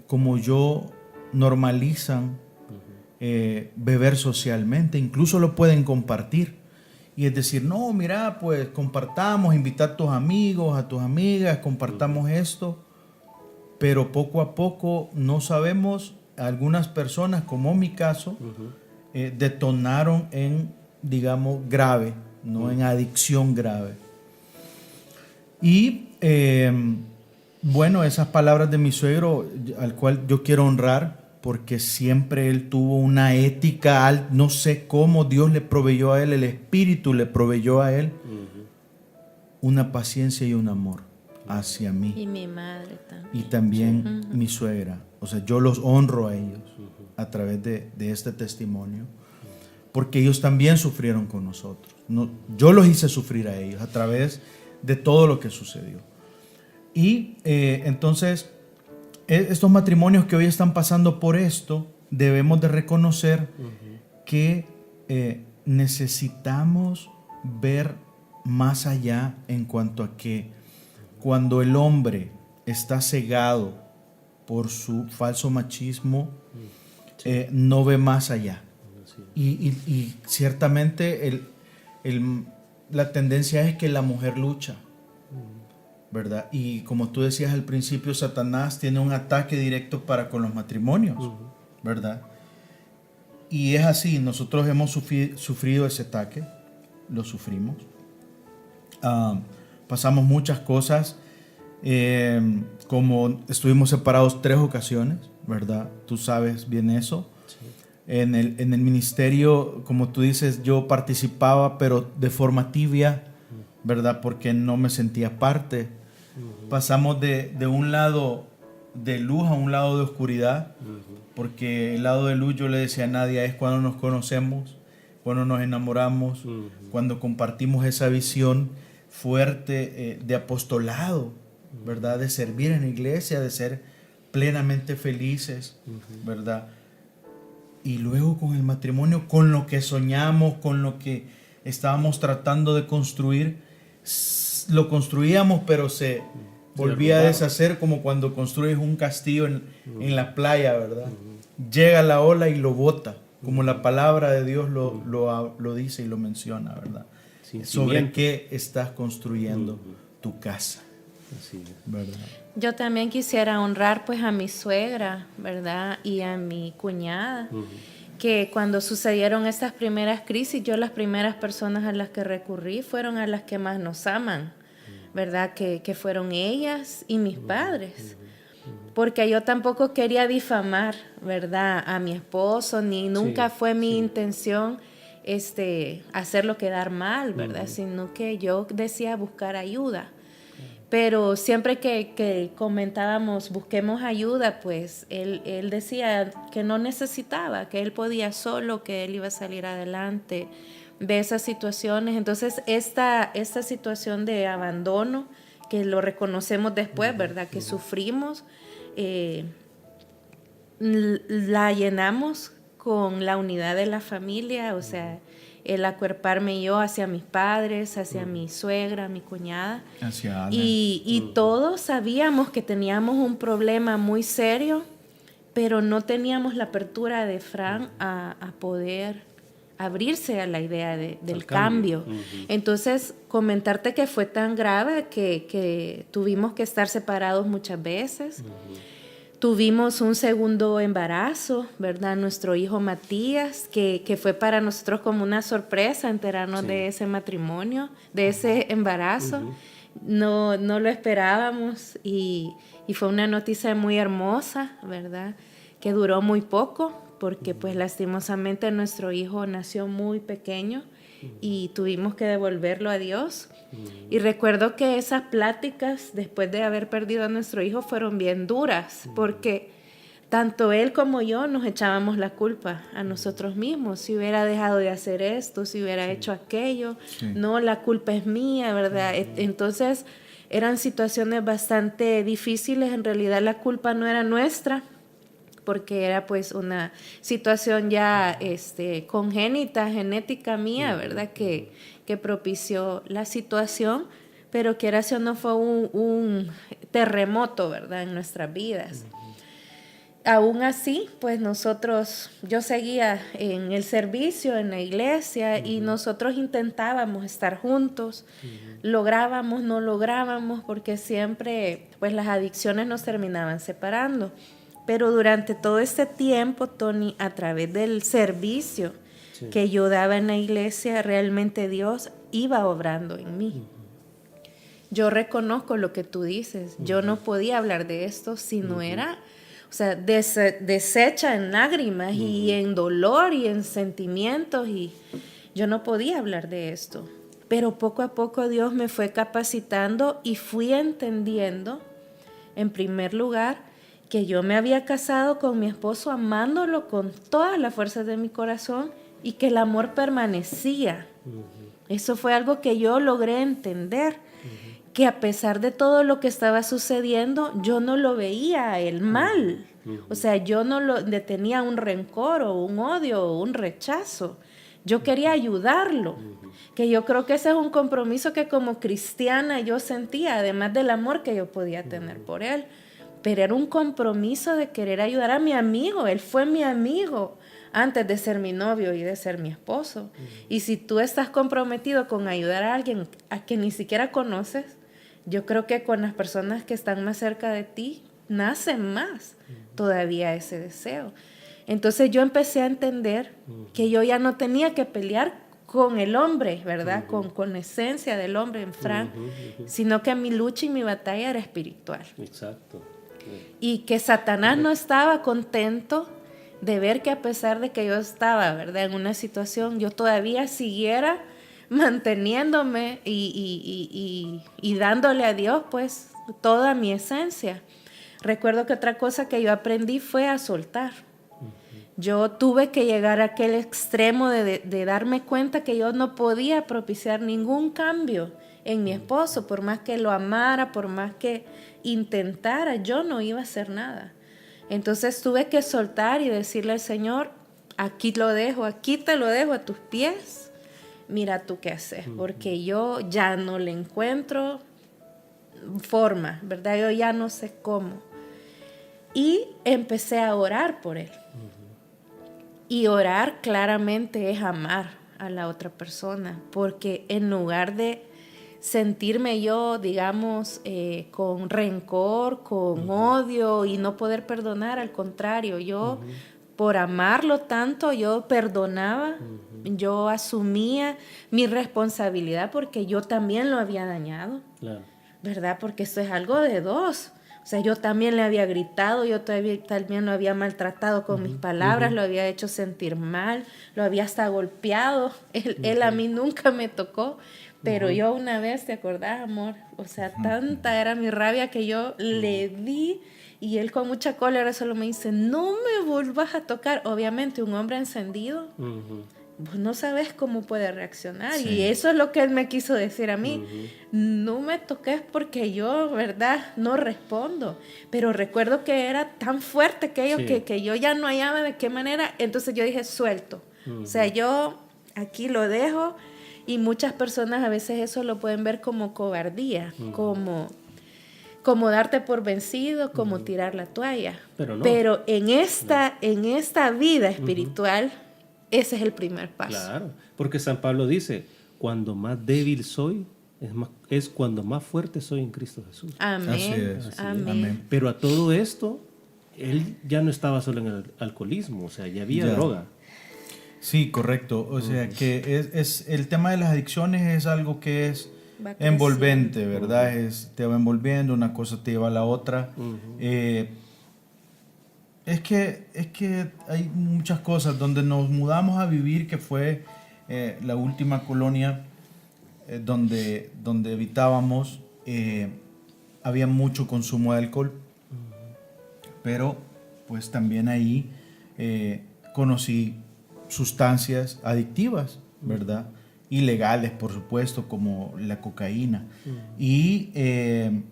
como yo normalizan beber socialmente, incluso lo pueden compartir. Y es decir, no, mira, pues compartamos, invita a tus amigos, a tus amigas, compartamos esto. Pero poco a poco no sabemos, algunas personas, como mi caso, detonaron en, digamos, grave, ¿no? En adicción grave. Y bueno, esas palabras de mi suegro, al cual yo quiero honrar, porque siempre él tuvo una ética, no sé cómo Dios le proveyó a él, el Espíritu le proveyó a él una paciencia y un amor hacia mí. Y mi madre también. Y también mi suegra. O sea, yo los honro a ellos a través de este testimonio, porque ellos también sufrieron con nosotros. No, yo los hice sufrir a ellos a través de todo lo que sucedió. Y entonces, estos matrimonios que hoy están pasando por esto, debemos de reconocer que necesitamos ver más allá en cuanto a que cuando el hombre está cegado por su falso machismo, no ve más allá. Y ciertamente la tendencia es que la mujer lucha, ¿verdad? Y como tú decías al principio, Satanás tiene un ataque directo para con los matrimonios, ¿verdad? Y es así, nosotros hemos sufrido ese ataque, lo sufrimos. Pasamos muchas cosas, como estuvimos separados 3 ocasiones, ¿verdad? Tú sabes bien eso. Sí. En el ministerio, como tú dices, yo participaba, pero de forma tibia, ¿verdad? Porque no me sentía parte. Pasamos de un lado de luz a un lado de oscuridad. porque el lado de luz, yo le decía a Nadia, es cuando nos conocemos, cuando nos enamoramos, cuando compartimos esa visión fuerte de apostolado, ¿verdad? De servir en la iglesia, de ser plenamente felices, ¿verdad? Y luego con el matrimonio, con lo que soñamos, con lo que estábamos tratando de construir, lo construíamos, pero se volvía a deshacer, como cuando construyes un castillo en la playa, ¿verdad? Llega la ola y lo bota, como la palabra de Dios lo dice y lo menciona, ¿verdad? Sobre qué estás construyendo tu casa. Así es. ¿Verdad? Yo también quisiera honrar pues a mi suegra, ¿verdad? Y a mi cuñada, que cuando sucedieron estas primeras crisis, yo las primeras personas a las que recurrí fueron a las que más nos aman, ¿verdad? Que fueron ellas y mis padres. Porque yo tampoco quería difamar, ¿verdad? A mi esposo, ni nunca fue mi intención hacerlo quedar mal, ¿verdad? Sino que yo decía buscar ayuda. Pero siempre que comentábamos busquemos ayuda, pues él decía que no necesitaba, que él podía solo, que él iba a salir adelante de esas situaciones. Entonces esta situación de abandono, que lo reconocemos después, ¿verdad? Que sufrimos, la llenamos con la unidad de la familia, o sea, el acuerparme yo hacia mis padres, hacia mi suegra, mi cuñada. Hacia Ana. Y todos sabíamos que teníamos un problema muy serio, pero no teníamos la apertura de Fran a poder abrirse a la idea del cambio. Entonces, comentarte que fue tan grave que tuvimos que estar separados muchas veces. Tuvimos un segundo embarazo, ¿verdad? Nuestro hijo Matías, que fue para nosotros como una sorpresa enterarnos de ese matrimonio, de ese embarazo. No lo esperábamos y fue una noticia muy hermosa, ¿verdad? Que duró muy poco porque pues lastimosamente nuestro hijo nació muy pequeño y tuvimos que devolverlo a Dios. Y recuerdo que esas pláticas después de haber perdido a nuestro hijo fueron bien duras porque tanto él como yo nos echábamos la culpa a nosotros mismos. Si hubiera dejado de hacer esto, si hubiera hecho aquello, no, la culpa es mía, ¿verdad? Entonces eran situaciones bastante difíciles. En realidad la culpa no era nuestra, porque era pues una situación ya congénita, genética mía, ¿verdad? Que propició la situación, pero que o no fue un terremoto, ¿verdad? En nuestras vidas. Aún así, pues yo seguía en el servicio, en la iglesia, y nosotros intentábamos estar juntos, lográbamos, no lográbamos, porque siempre pues las adicciones nos terminaban separando. Pero durante todo este tiempo, Tony, a través del servicio que yo daba en la iglesia, realmente Dios iba obrando en mí. Yo reconozco lo que tú dices. Yo no podía hablar de esto si no era, o sea, deshecha en lágrimas y en dolor y en sentimientos, y yo no podía hablar de esto. Pero poco a poco Dios me fue capacitando y fui entendiendo, en primer lugar, que yo me había casado con mi esposo amándolo con todas las fuerzas de mi corazón y que el amor permanecía. Eso fue algo que yo logré entender, que a pesar de todo lo que estaba sucediendo, yo no lo veía a él mal. O sea, yo no le tenía un rencor o un odio o un rechazo. Yo quería ayudarlo, que yo creo que ese es un compromiso que como cristiana yo sentía, además del amor que yo podía tener por él. Pero era un compromiso de querer ayudar a mi amigo. Él fue mi amigo antes de ser mi novio y de ser mi esposo. Y si tú estás comprometido con ayudar a alguien a quien ni siquiera conoces, yo creo que con las personas que están más cerca de ti, nace más todavía ese deseo. Entonces yo empecé a entender que yo ya no tenía que pelear con el hombre, ¿verdad? Con la esencia del hombre en Fran, sino que mi lucha y mi batalla era espiritual. Exacto. Y que Satanás no estaba contento de ver que a pesar de que yo estaba, ¿verdad?, en una situación, yo todavía siguiera manteniéndome y dándole a Dios pues toda mi esencia. Recuerdo que otra cosa que yo aprendí fue a soltar. Yo tuve que llegar a aquel extremo de darme cuenta que yo no podía propiciar ningún cambio en mi esposo, por más que lo amara, por más que intentara, yo no iba a hacer nada. Entonces tuve que soltar y decirle al Señor, aquí te lo dejo a tus pies, mira tú qué haces, porque yo ya no le encuentro forma, ¿verdad? Yo ya no sé cómo. Y empecé a orar por él. Y orar claramente es amar a la otra persona, porque en lugar de sentirme yo, digamos, con rencor, con odio y no poder perdonar, al contrario, yo por amarlo tanto, yo perdonaba, yo asumía mi responsabilidad porque yo también lo había dañado, claro. ¿Verdad? Porque eso es algo de dos. O sea, yo también le había gritado, yo también lo había maltratado con mis palabras, lo había hecho sentir mal, lo había hasta golpeado. Él a mí nunca me tocó, pero yo una vez, ¿te acordás, amor? O sea, tanta era mi rabia que yo le di y él con mucha cólera solo me dice, no me vuelvas a tocar. Obviamente, un hombre encendido, vos no sabes cómo puede reaccionar. Sí. Y eso es lo que él me quiso decir a mí. No me toques porque yo, ¿verdad? No respondo. Pero recuerdo que era tan fuerte aquello que yo ya no hallaba de qué manera. Entonces yo dije, suelto. O sea, yo aquí lo dejo y muchas personas a veces eso lo pueden ver como cobardía, como darte por vencido, como tirar la toalla. Pero, no. Pero en esta vida espiritual, ese es el primer paso. Claro, porque San Pablo dice, cuando más débil soy, es cuando más fuerte soy en Cristo Jesús. Amén. Así es. Amén. Pero a todo esto, él ya no estaba solo en el alcoholismo, o sea, ya había droga. Sí, correcto. O sea, que es el tema de las adicciones es algo que es envolvente, ¿verdad? Te va envolviendo, una cosa te lleva a la otra. Es que hay muchas cosas. Donde nos mudamos a vivir, que fue la última colonia donde habitábamos, había mucho consumo de alcohol. Pero pues también ahí conocí sustancias adictivas, ¿verdad? Ilegales, por supuesto, como la cocaína. Y en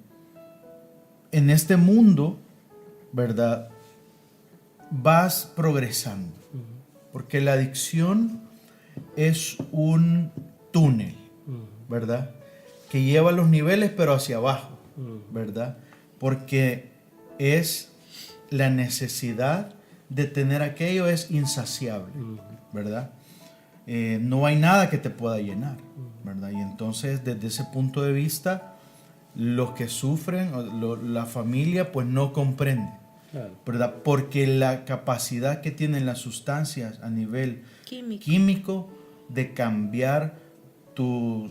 este mundo, ¿verdad?, vas progresando, porque la adicción es un túnel, ¿verdad?, que lleva los niveles pero hacia abajo, ¿verdad?, porque es la necesidad de tener aquello, es insaciable, ¿verdad? No hay nada que te pueda llenar, ¿verdad? Y entonces, desde ese punto de vista, los que sufren, la familia, pues no comprende, ¿verdad? Porque la capacidad que tienen las sustancias a nivel químico de cambiar tu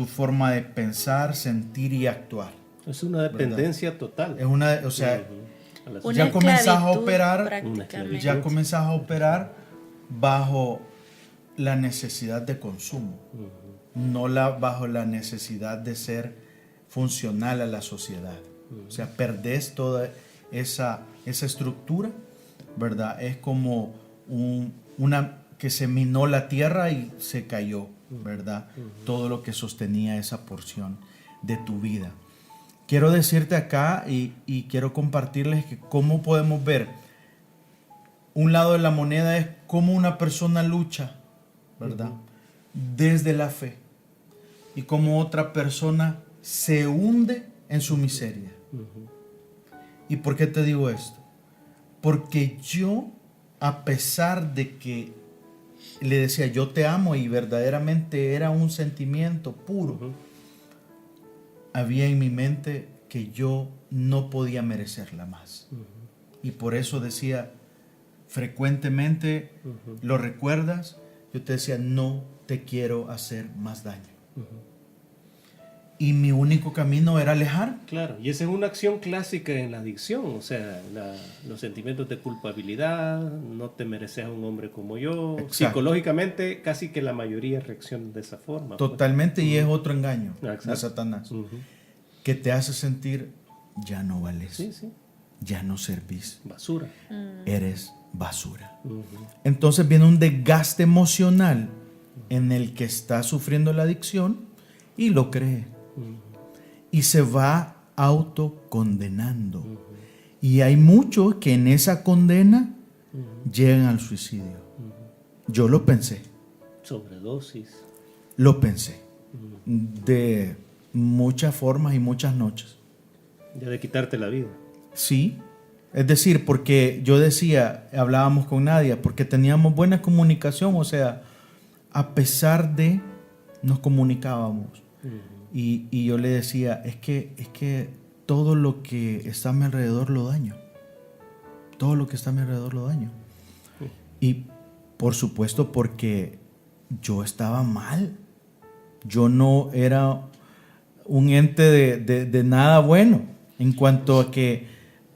forma de pensar, sentir y actuar. Es una dependencia, ¿verdad?, total. Es una, o sea, ya comenzás a operar, bajo la necesidad de consumo, no bajo la necesidad de ser funcional a la sociedad. O sea, perdés toda esa estructura, ¿verdad? Es como una que se minó la tierra y se cayó, ¿verdad? Todo lo que sostenía esa porción de tu vida. Quiero decirte acá y quiero compartirles que cómo podemos ver un lado de la moneda es cómo una persona lucha, ¿verdad?, desde la fe, y cómo otra persona se hunde en su miseria. ¿Y por qué te digo esto? Porque yo, a pesar de que le decía yo te amo y verdaderamente era un sentimiento puro, había en mi mente que yo no podía merecerla más. Y por eso decía frecuentemente, ¿lo recuerdas? Yo te decía, no te quiero hacer más daño. Y mi único camino era alejar. Claro, y esa es una acción clásica en la adicción, o sea, los sentimientos de culpabilidad, no te mereces a un hombre como yo. Exacto. Psicológicamente, casi que la mayoría reacciona de esa forma. Totalmente, pues. Y es otro engaño de Satanás, que te hace sentir, ya no vales. Sí, sí. ya no servís. Basura. Eres basura. Entonces viene un desgaste emocional en el que está sufriendo la adicción y lo cree. Y se va autocondenando. Y hay muchos que en esa condena llegan al suicidio. Yo lo pensé. Sobredosis. Lo pensé. De muchas formas y muchas noches. Ya de quitarte la vida. Sí. Es decir, porque yo decía, hablábamos con Nadia, porque teníamos buena comunicación, o sea, a pesar de, nos comunicábamos. Y yo le decía, es que todo lo que está a mi alrededor lo daño. Todo lo que está a mi alrededor lo daño. Y por supuesto porque yo estaba mal. Yo no era un ente de nada bueno en cuanto a que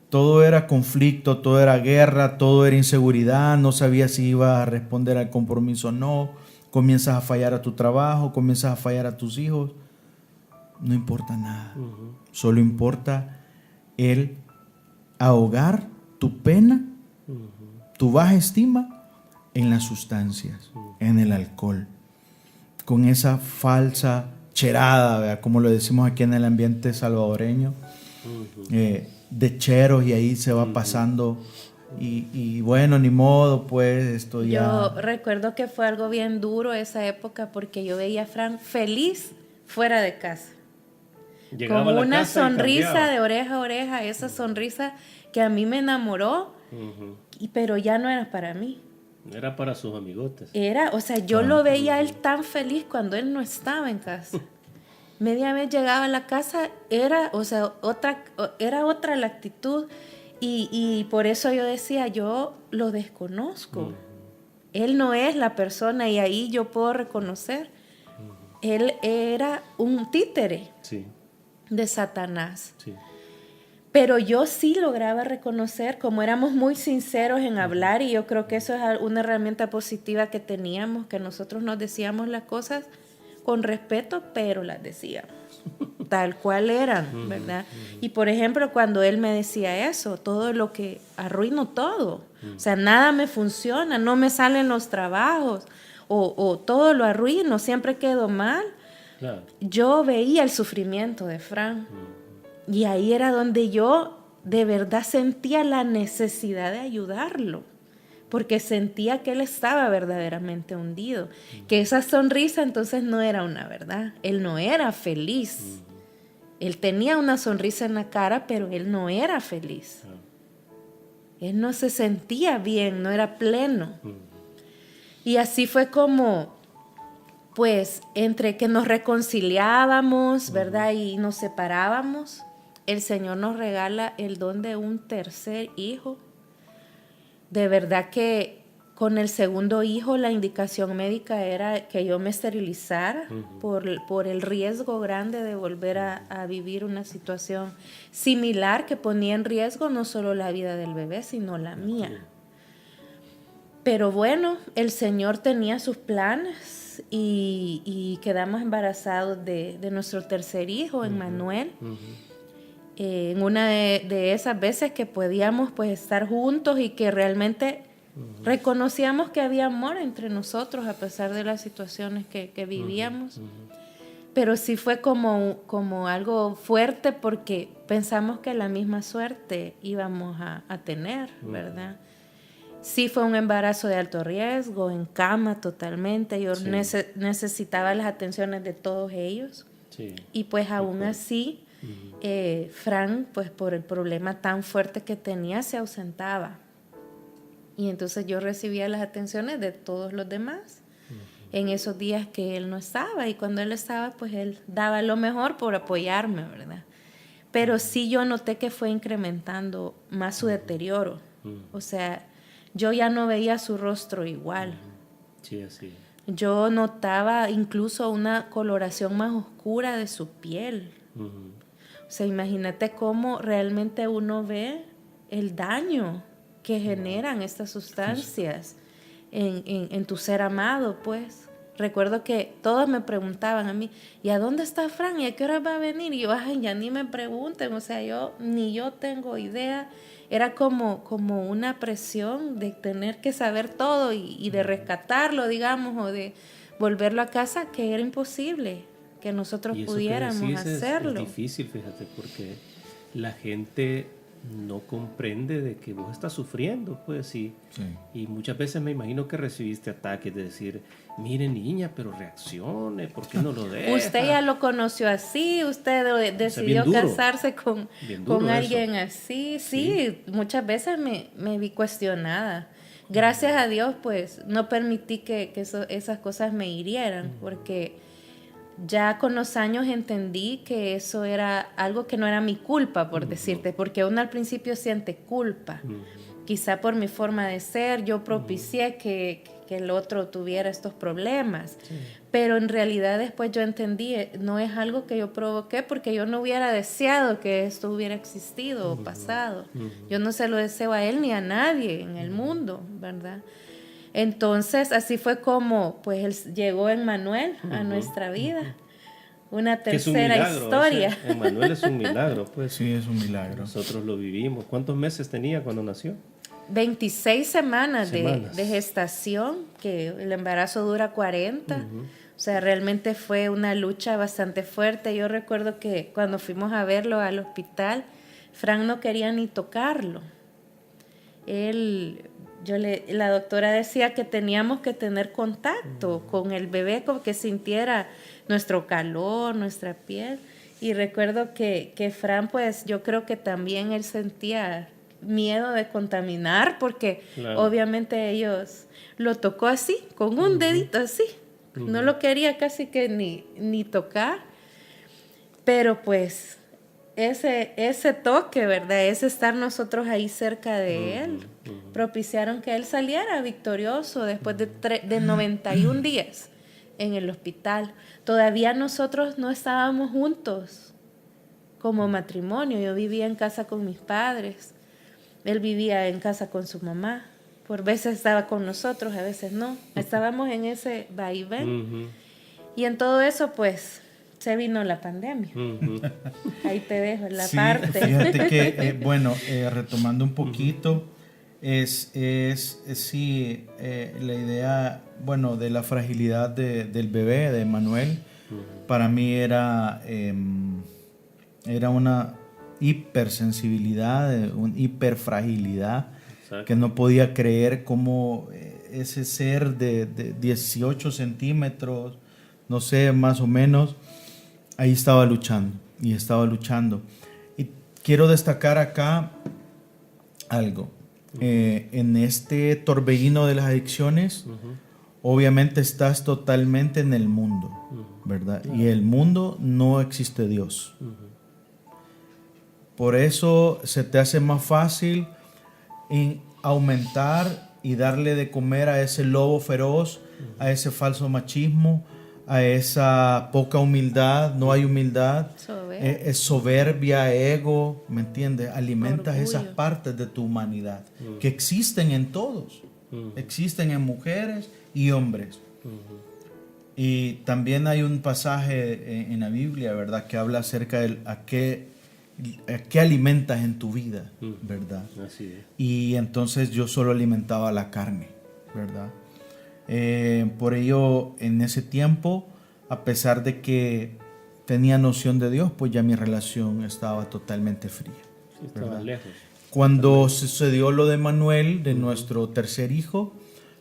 todo era conflicto, todo era guerra, todo era inseguridad, no sabía si iba a responder al compromiso o no, comienzas a fallar a tu trabajo, comienzas a fallar a tus hijos, no importa nada, solo importa el ahogar tu pena, tu baja estima en las sustancias, en el alcohol, con esa falsa cherada, ¿verdad? Como lo decimos aquí en el ambiente salvadoreño, de cheros, y ahí se va pasando y bueno, ni modo, pues esto ya... Yo recuerdo que fue algo bien duro esa época porque yo veía a Fran feliz fuera de casa. Llegaba con a la una casa y sonrisa cambiaba. de oreja a oreja, esa sonrisa que a mí me enamoró, pero ya no era para mí. Era para sus amigotes. O sea, yo lo veía a él tan feliz cuando él no estaba en casa. Media vez llegaba a la casa, era otra la actitud, y por eso yo decía, yo lo desconozco. Él no es la persona, y ahí yo puedo reconocer, él era un títere de Satanás. Sí. Pero yo sí lograba reconocer, como éramos muy sinceros en hablar, y yo creo que eso es una herramienta positiva que teníamos, que nosotros nos decíamos las cosas con respeto, pero las decíamos tal cual eran, ¿verdad? Y por ejemplo, cuando él me decía eso, todo lo que arruino todo, o sea, nada me funciona, no me salen los trabajos, o todo lo arruino, siempre quedo mal. Claro. Yo veía el sufrimiento de Fran, y ahí era donde yo de verdad sentía la necesidad de ayudarlo, porque sentía que él estaba verdaderamente hundido, que esa sonrisa entonces no era una verdad, él no era feliz, él tenía una sonrisa en la cara, pero él no era feliz, él no se sentía bien, no era pleno. Y así fue como, pues, entre que nos reconciliábamos, ¿verdad? Y nos separábamos, el Señor nos regala el don de un tercer hijo. De verdad que con el segundo hijo la indicación médica era que yo me esterilizara por el riesgo grande de volver a vivir una situación similar que ponía en riesgo no solo la vida del bebé, sino la mía. Pero bueno, el Señor tenía sus planes y quedamos embarazados de nuestro tercer hijo, Emmanuel. En una de esas veces que podíamos pues estar juntos y que realmente reconocíamos que había amor entre nosotros a pesar de las situaciones que vivíamos. Pero sí fue como algo fuerte porque pensamos que la misma suerte íbamos a tener, ¿verdad? Sí fue un embarazo de alto riesgo, en cama totalmente. Yo necesitaba las atenciones de todos ellos. Sí. Y pues aún así... Fran, pues por el problema tan fuerte que tenía, se ausentaba. Y entonces yo recibía las atenciones de todos los demás en esos días que él no estaba. Y cuando él estaba, pues él daba lo mejor por apoyarme, ¿verdad? Pero sí yo noté que fue incrementando más su deterioro. O sea, yo ya no veía su rostro igual. Sí, así. Yo notaba incluso una coloración más oscura de su piel. O sea, imagínate cómo realmente uno ve el daño que generan estas sustancias en tu ser amado, pues. Recuerdo que todos me preguntaban a mí, ¿y a dónde está Fran? ¿Y a qué hora va a venir? Y yo, ay, ya ni me pregunten, o sea, ni yo tengo idea. Era como una presión de tener que saber todo y de rescatarlo, digamos, o de volverlo a casa, que era imposible que nosotros pudiéramos hacerlo. Es difícil, fíjate, porque la gente no comprende de que vos estás sufriendo, pues, y muchas veces me imagino que recibiste ataques de decir, mire niña, pero reaccione, ¿por qué no lo deja? Usted ya lo conoció así, usted decidió casarse con alguien así, sí, muchas veces me vi cuestionada. Gracias a Dios, pues, no permití que esas cosas me hirieran, porque ya con los años entendí que eso era algo que no era mi culpa, por decirte, porque uno al principio siente culpa. Quizá por mi forma de ser, yo propicié que el otro tuviera estos problemas. Sí. Pero en realidad después yo entendí, no es algo que yo provoqué, porque yo no hubiera deseado que esto hubiera existido o pasado. Yo no se lo deseo a él ni a nadie en el mundo, ¿verdad? Entonces, así fue como pues llegó Emmanuel a nuestra vida. Una tercera historia. Emmanuel es un milagro, pues. Sí, es un milagro. Nosotros lo vivimos. ¿Cuántos meses tenía cuando nació? 26 semanas. De gestación, que el embarazo dura 40. O sea, realmente fue una lucha bastante fuerte. Yo recuerdo que cuando fuimos a verlo al hospital, Fran no quería ni tocarlo. La doctora decía que teníamos que tener contacto con el bebé, como que sintiera nuestro calor, nuestra piel. Y recuerdo que Fran, pues yo creo que también él sentía miedo de contaminar, porque obviamente ellos lo tocó así, con un dedito así. No lo quería casi que ni tocar. Pero pues ese toque, ¿verdad? Ese estar nosotros ahí cerca de él, propiciaron que él saliera victorioso después de 91 días en el hospital. Todavía nosotros no estábamos juntos como matrimonio. Yo vivía en casa con mis padres, él vivía en casa con su mamá. Por veces estaba con nosotros, a veces no. Estábamos en ese vaivén. Y en todo eso, pues, se vino la pandemia. Ahí te dejo la parte. Fíjate que, retomando un poquito, es la idea, de la fragilidad del bebé, de Emmanuel. Para mí era una hipersensibilidad, una hiperfragilidad. Exacto. Que no podía creer cómo ese ser de 18 centímetros, no sé, más o menos, ahí estaba luchando. Y quiero destacar acá algo. En este torbellino de las adicciones, obviamente estás totalmente en el mundo, ¿verdad? Claro. Y el mundo no existe Dios. Por eso se te hace más fácil en aumentar y darle de comer a ese lobo feroz, a ese falso machismo, a esa poca humildad. No hay humildad, es soberbia, ego, ¿me entiendes? Alimentas orgullo. Esas partes de tu humanidad que existen en todos, existen en mujeres y hombres. Y también hay un pasaje en la Biblia, ¿verdad?, que habla acerca de ¿qué alimentas en tu vida, verdad? Así es. Y entonces yo solo alimentaba la carne, ¿verdad? Por ello, en ese tiempo, a pesar de que tenía noción de Dios, pues ya mi relación estaba totalmente fría. Sí, estaba lejos. Cuando sucedió lo de Manuel, de nuestro tercer hijo,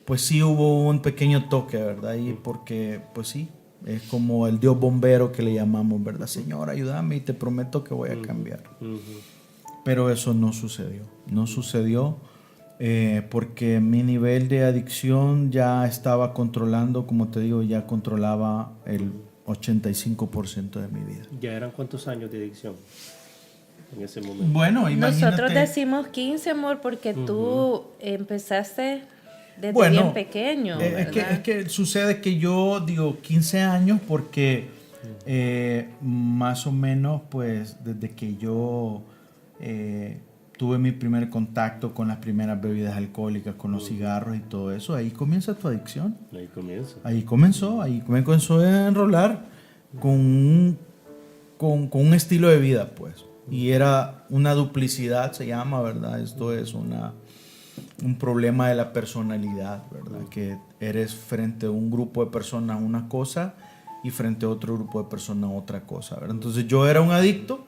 pues sí hubo un pequeño toque, ¿verdad? Y porque, pues sí, es como el Dios bombero que le llamamos, ¿verdad? Señor, ayúdame y te prometo que voy a cambiar. Pero eso no sucedió. No sucedió porque mi nivel de adicción ya estaba controlando, como te digo, ya controlaba el 85% de mi vida. ¿Ya eran cuántos años de adicción en ese momento? Bueno, imagínate. Nosotros decimos 15, amor, porque tú empezaste desde bien pequeño, es que sucede que yo digo 15 años porque más o menos pues desde que yo tuve mi primer contacto con las primeras bebidas alcohólicas, con los cigarros y todo eso, ahí comienza tu adicción. Ahí comenzó a enrolar con un estilo de vida, pues. Y era una duplicidad, se llama, ¿verdad? Esto es un problema de la personalidad, ¿verdad? Que eres frente a un grupo de personas una cosa y frente a otro grupo de personas otra cosa, ¿verdad? Entonces yo era un adicto,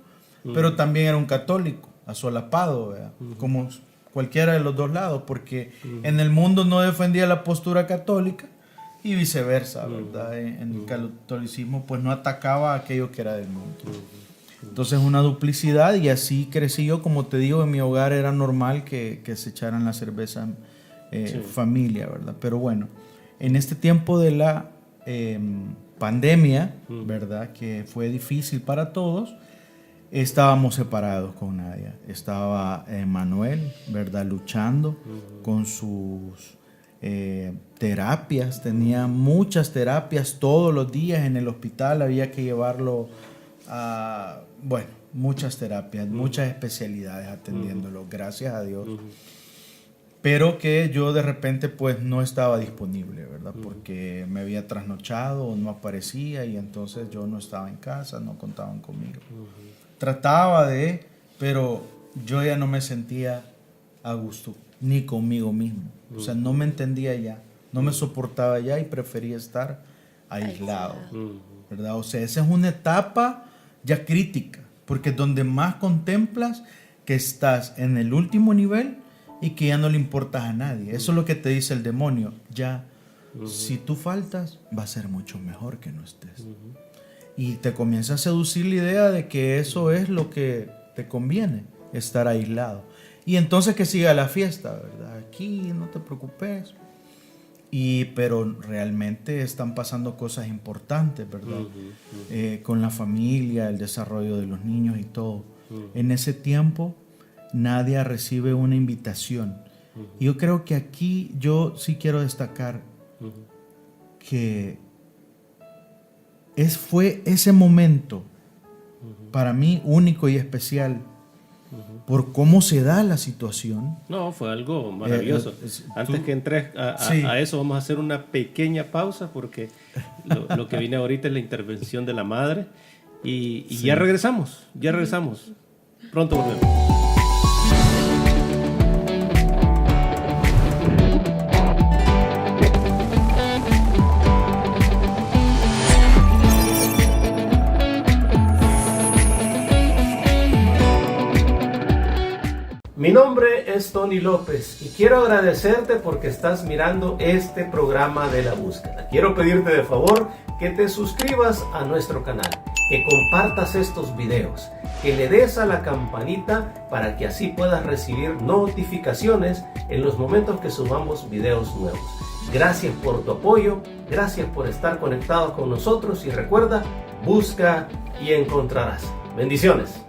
pero también era un católico, asolapado, ¿verdad? Como cualquiera de los dos lados, porque en el mundo no defendía la postura católica y viceversa, ¿verdad? En el catolicismo pues no atacaba a aquello que era del mundo. Entonces una duplicidad, y así crecí yo. Como te digo, en mi hogar era normal que se echaran la cerveza familia, ¿verdad? Pero bueno, en este tiempo de la pandemia, ¿verdad? Que fue difícil para todos, estábamos separados con Nadia. Estaba Manuel, ¿verdad? Luchando con sus terapias. Tenía muchas terapias todos los días en el hospital. Había que llevarlo a, bueno, muchas terapias, muchas especialidades atendiéndolo, gracias a Dios. Pero que yo de repente pues no estaba disponible, ¿verdad? Porque me había trasnochado o no aparecía, y entonces yo no estaba en casa, no contaban conmigo. Trataba pero yo ya no me sentía a gusto, ni conmigo mismo. O sea, no me entendía ya, no me soportaba ya y prefería estar aislado, ¿verdad? O sea, esa es una etapa ya crítica, porque es donde más contemplas que estás en el último nivel y que ya no le importas a nadie. Eso es lo que te dice el demonio. Ya, si tú faltas, va a ser mucho mejor que no estés. Y te comienza a seducir la idea de que eso es lo que te conviene, estar aislado. Y entonces que siga la fiesta, ¿verdad? Aquí no te preocupes. Pero realmente están pasando cosas importantes, ¿verdad? Con la familia, el desarrollo de los niños y todo. En ese tiempo, Nadia recibe una invitación. Y yo creo que aquí yo sí quiero destacar que fue ese momento para mí único y especial por cómo se da la situación. No, fue algo maravilloso. Antes que entres a eso, vamos a hacer una pequeña pausa, porque lo que viene ahorita es la intervención de la madre, y ya regresamos. Pronto volvemos. Mi nombre es Tony López y quiero agradecerte porque estás mirando este programa de la búsqueda. Quiero pedirte de favor que te suscribas a nuestro canal, que compartas estos videos, que le des a la campanita para que así puedas recibir notificaciones en los momentos que subamos videos nuevos. Gracias por tu apoyo, gracias por estar conectado con nosotros, y recuerda, busca y encontrarás. Bendiciones.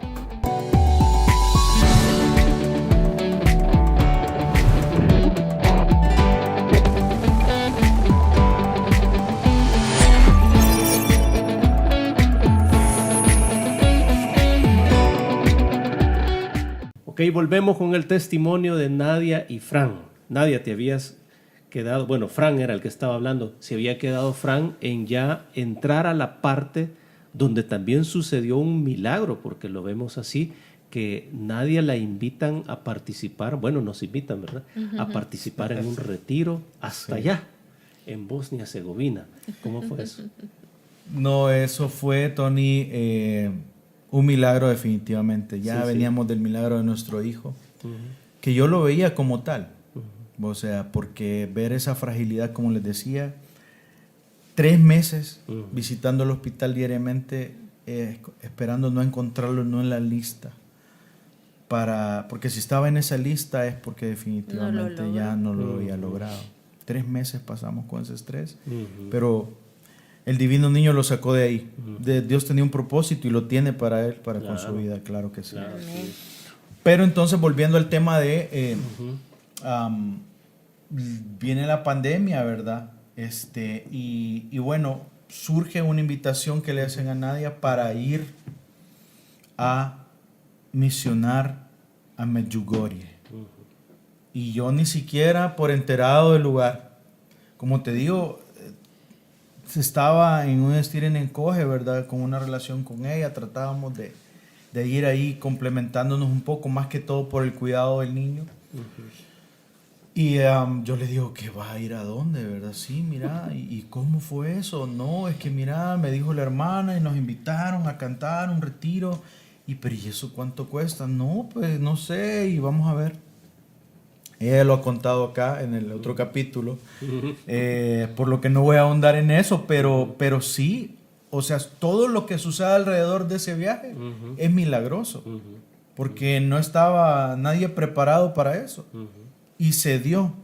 Ok, volvemos con el testimonio de Nadia y Fran. Nadia, te habías quedado, bueno, Fran era el que estaba hablando, se había quedado Fran en ya entrar a la parte donde también sucedió un milagro, porque lo vemos así, que Nadia la invitan a participar, bueno, nos invitan, ¿verdad? A participar en un retiro hasta allá, en Bosnia-Herzegovina. ¿Cómo fue eso? No, eso fue, Tony, un milagro definitivamente. Ya veníamos del milagro de nuestro hijo, que yo lo veía como tal. O sea, porque ver esa fragilidad, como les decía, 3 meses visitando el hospital diariamente, esperando no encontrarlo, no en la lista. Porque si estaba en esa lista es porque definitivamente ya no lo había logrado. 3 meses pasamos con ese estrés, pero el divino niño lo sacó de ahí. Dios tenía un propósito y lo tiene para él, con su vida, claro que sí. Claro, sí. Pero entonces, volviendo al tema de... viene la pandemia, ¿verdad? Y bueno, surge una invitación que le hacen a Nadia para ir a misionar a Medjugorje. Y yo ni siquiera por enterado del lugar. Como te digo, estaba en un estira y encoge, ¿verdad? Con una relación con ella. Tratábamos de ir ahí complementándonos un poco, más que todo por el cuidado del niño. Y yo le digo, ¿que va a ir a dónde, verdad? Sí, mira, ¿y cómo fue eso? No, es que mira, me dijo la hermana y nos invitaron a cantar un retiro. Pero ¿y eso cuánto cuesta? No, pues no sé, y vamos a ver. Ella lo ha contado acá en el otro capítulo, por lo que no voy a ahondar en eso, pero sí, o sea, todo lo que sucede alrededor de ese viaje es milagroso, porque no estaba nadie preparado para eso, y se dio.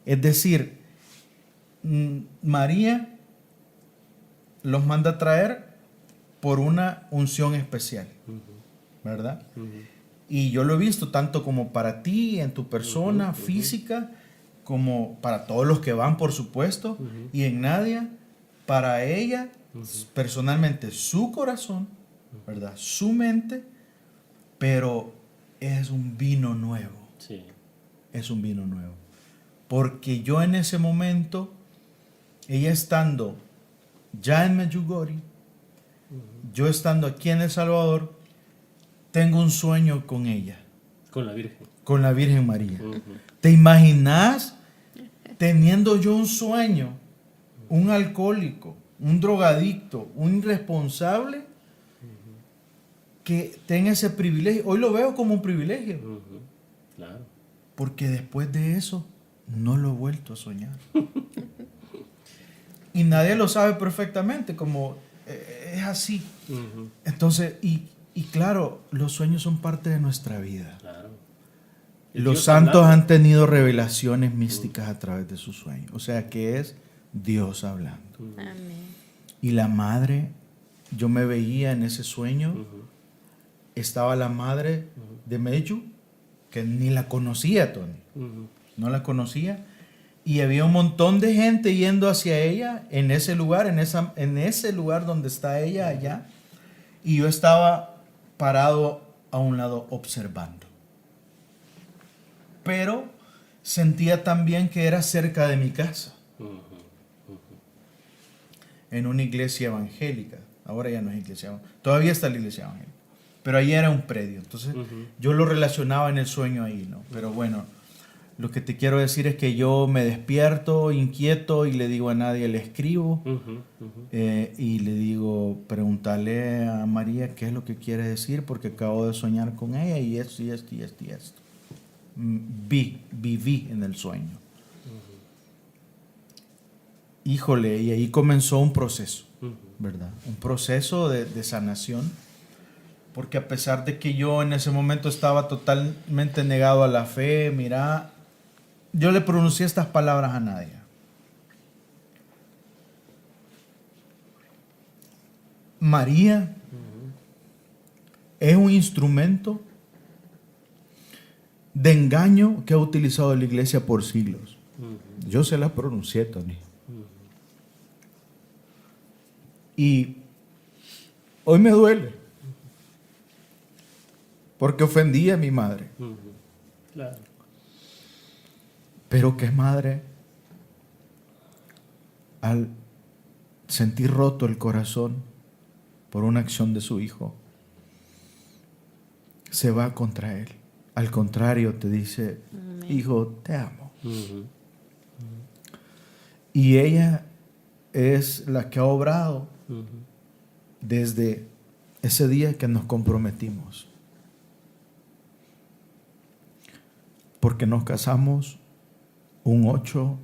Es decir, María los manda a traer por una unción especial, ¿verdad? Y yo lo he visto tanto como para ti, en tu persona física, como para todos los que van, por supuesto, y en Nadia, para ella, personalmente, su corazón, ¿verdad? Su mente, pero es un vino nuevo. Sí. Es un vino nuevo. Porque yo en ese momento, ella estando ya en Medjugorje, yo estando aquí en El Salvador, tengo un sueño con ella. Con la Virgen. Con la Virgen María. ¿Te imaginas teniendo yo un sueño, un alcohólico, un drogadicto, un irresponsable, que tenga ese privilegio? Hoy lo veo como un privilegio. Claro. Porque después de eso, no lo he vuelto a soñar. Y nadie lo sabe perfectamente, como es así. Entonces, y claro, los sueños son parte de nuestra vida. Claro. Los santos han tenido revelaciones místicas a través de sus sueños. O sea, que es Dios hablando. Amén. Y la madre, yo me veía en ese sueño, estaba la madre de Medju, que ni la conocía, Tony. No la conocía. Y había un montón de gente yendo hacia ella en ese lugar, en ese lugar donde está ella allá. Y yo estaba parado a un lado observando. Pero sentía también que era cerca de mi casa. En una iglesia evangélica. Ahora ya no es iglesia evangélica. Todavía está la iglesia evangélica. Pero ahí era un predio. Entonces yo lo relacionaba en el sueño ahí, ¿no? Pero bueno, lo que te quiero decir es que yo me despierto inquieto y le digo a nadie, le escribo y le digo, pregúntale a María qué es lo que quiere decir, porque acabo de soñar con ella y esto y esto y esto y esto. Viví en el sueño. Híjole, y ahí comenzó un proceso, ¿verdad? Un proceso de sanación, porque a pesar de que yo en ese momento estaba totalmente negado a la fe, mira, yo le pronuncié estas palabras a Nadia. María es un instrumento de engaño que ha utilizado la iglesia por siglos. Yo se la pronuncié, Tony. Y hoy me duele, porque ofendí a mi madre. Claro. Pero qué madre, al sentir roto el corazón por una acción de su hijo, se va contra él. Al contrario, te dice, hijo, te amo. Y ella es la que ha obrado desde ese día que nos comprometimos. Porque nos casamos un 8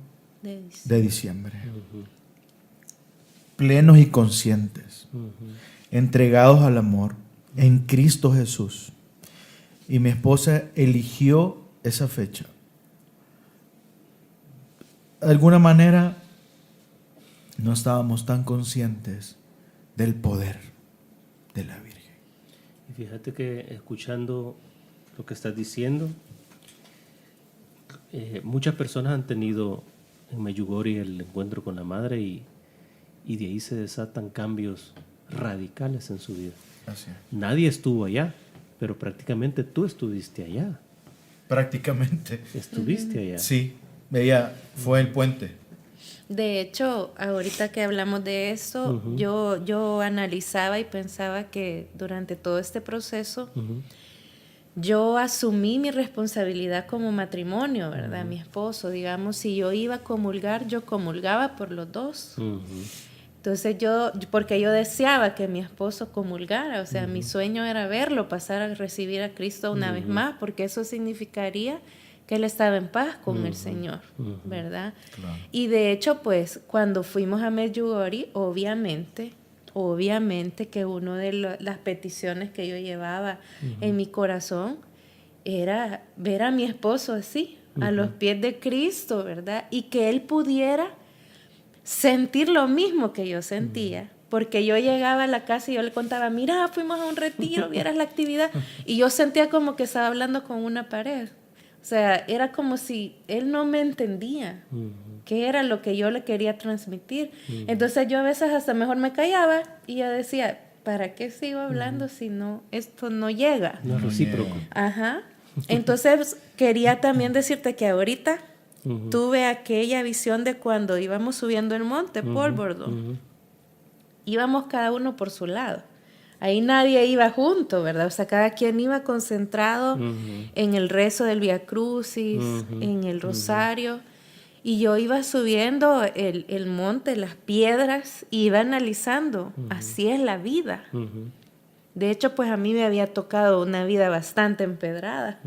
de diciembre. Plenos y conscientes. Entregados al amor en Cristo Jesús. Y mi esposa eligió esa fecha. De alguna manera no estábamos tan conscientes del poder de la Virgen. Y fíjate que escuchando lo que estás diciendo, muchas personas han tenido en Medjugorje el encuentro con la madre y de ahí se desatan cambios radicales en su vida. Así es. Nadie estuvo allá, pero prácticamente tú estuviste allá. prácticamente. ¿Estuviste allá? Sí, ella fue el puente. De hecho, ahorita que hablamos de eso, yo analizaba y pensaba que durante todo este proceso, yo asumí mi responsabilidad como matrimonio, ¿verdad? Mi esposo, digamos, si yo iba a comulgar, yo comulgaba por los dos. Entonces porque yo deseaba que mi esposo comulgara, o sea, mi sueño era verlo, pasar a recibir a Cristo una vez más, porque eso significaría que él estaba en paz con el Señor, ¿verdad? Claro. Y de hecho, pues, cuando fuimos a Medjugorje, obviamente que una de las peticiones que yo llevaba en mi corazón era ver a mi esposo así, a los pies de Cristo, ¿verdad? Y que él pudiera sentir lo mismo que yo sentía. Porque yo llegaba a la casa y yo le contaba, mira, fuimos a un retiro, vieras la actividad. Y yo sentía como que estaba hablando con una pared. O sea, era como si él no me entendía qué era lo que yo le quería transmitir. Entonces yo a veces hasta mejor me callaba y yo decía, ¿para qué sigo hablando si no, esto no llega? No es recíproco. Ajá. Entonces quería también decirte que ahorita tuve aquella visión de cuando íbamos subiendo el monte, Polvordo. Íbamos cada uno por su lado. Ahí nadie iba junto, ¿verdad? O sea, cada quien iba concentrado en el rezo del Vía Crucis, en el rosario. Y yo iba subiendo el monte, las piedras, y iba analizando. Así es la vida. De hecho, pues a mí me había tocado una vida bastante empedrada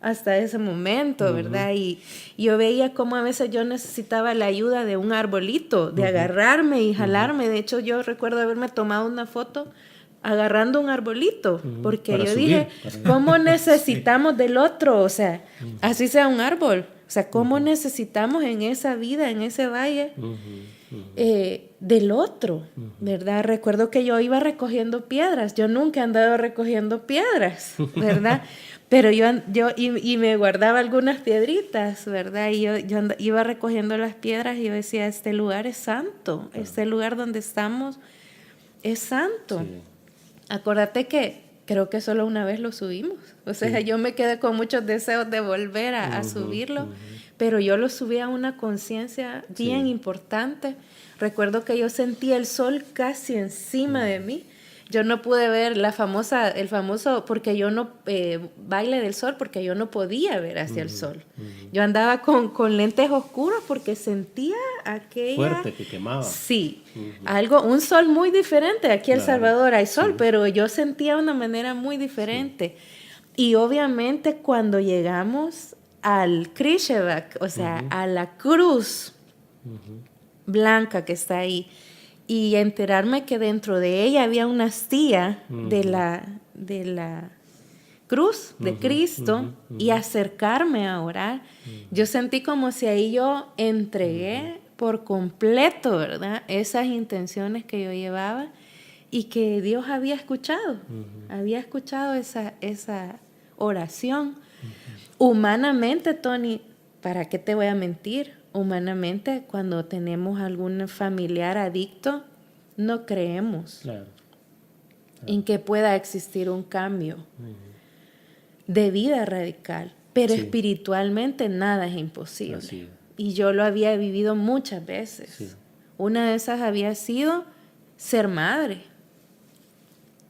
hasta ese momento, ¿verdad? Y yo veía cómo a veces yo necesitaba la ayuda de un arbolito, de agarrarme y jalarme. De hecho, yo recuerdo haberme tomado una foto agarrando un arbolito, porque yo dije, ¿cómo necesitamos del otro? O sea, así sea un árbol. O sea, ¿cómo necesitamos en esa vida, en ese valle, del otro? ¿Verdad? Recuerdo que yo iba recogiendo piedras. Yo nunca he andado recogiendo piedras, ¿verdad? Pero yo me guardaba algunas piedritas, ¿verdad? Y yo iba recogiendo las piedras y yo decía, este lugar es santo. Este lugar donde estamos es santo. Sí. Acuérdate que creo que solo una vez lo subimos. O sea, yo me quedé con muchos deseos de volver a subirlo, pero yo lo subí a una conciencia bien importante. Recuerdo que yo sentía el sol casi encima de mí. Yo no pude ver el famoso, porque yo no, baile del sol, porque yo no podía ver hacia el sol. Yo andaba con lentes oscuros porque sentía aquella... Fuerte, que quemaba. Sí, un sol muy diferente. Aquí en El Salvador hay sol, pero yo sentía una manera muy diferente. Y obviamente cuando llegamos al Krzyżowiak, o sea, a la cruz blanca que está ahí, y enterarme que dentro de ella había una astilla de la cruz de Cristo y acercarme a orar, yo sentí como si ahí yo entregué por completo, ¿verdad? Esas intenciones que yo llevaba y que Dios había escuchado esa oración. Humanamente, Tony, ¿para qué te voy a mentir? Humanamente, cuando tenemos algún familiar adicto, no creemos en que pueda existir un cambio de vida radical, pero espiritualmente nada es imposible. Y yo lo había vivido muchas veces. Una de esas había sido ser madre,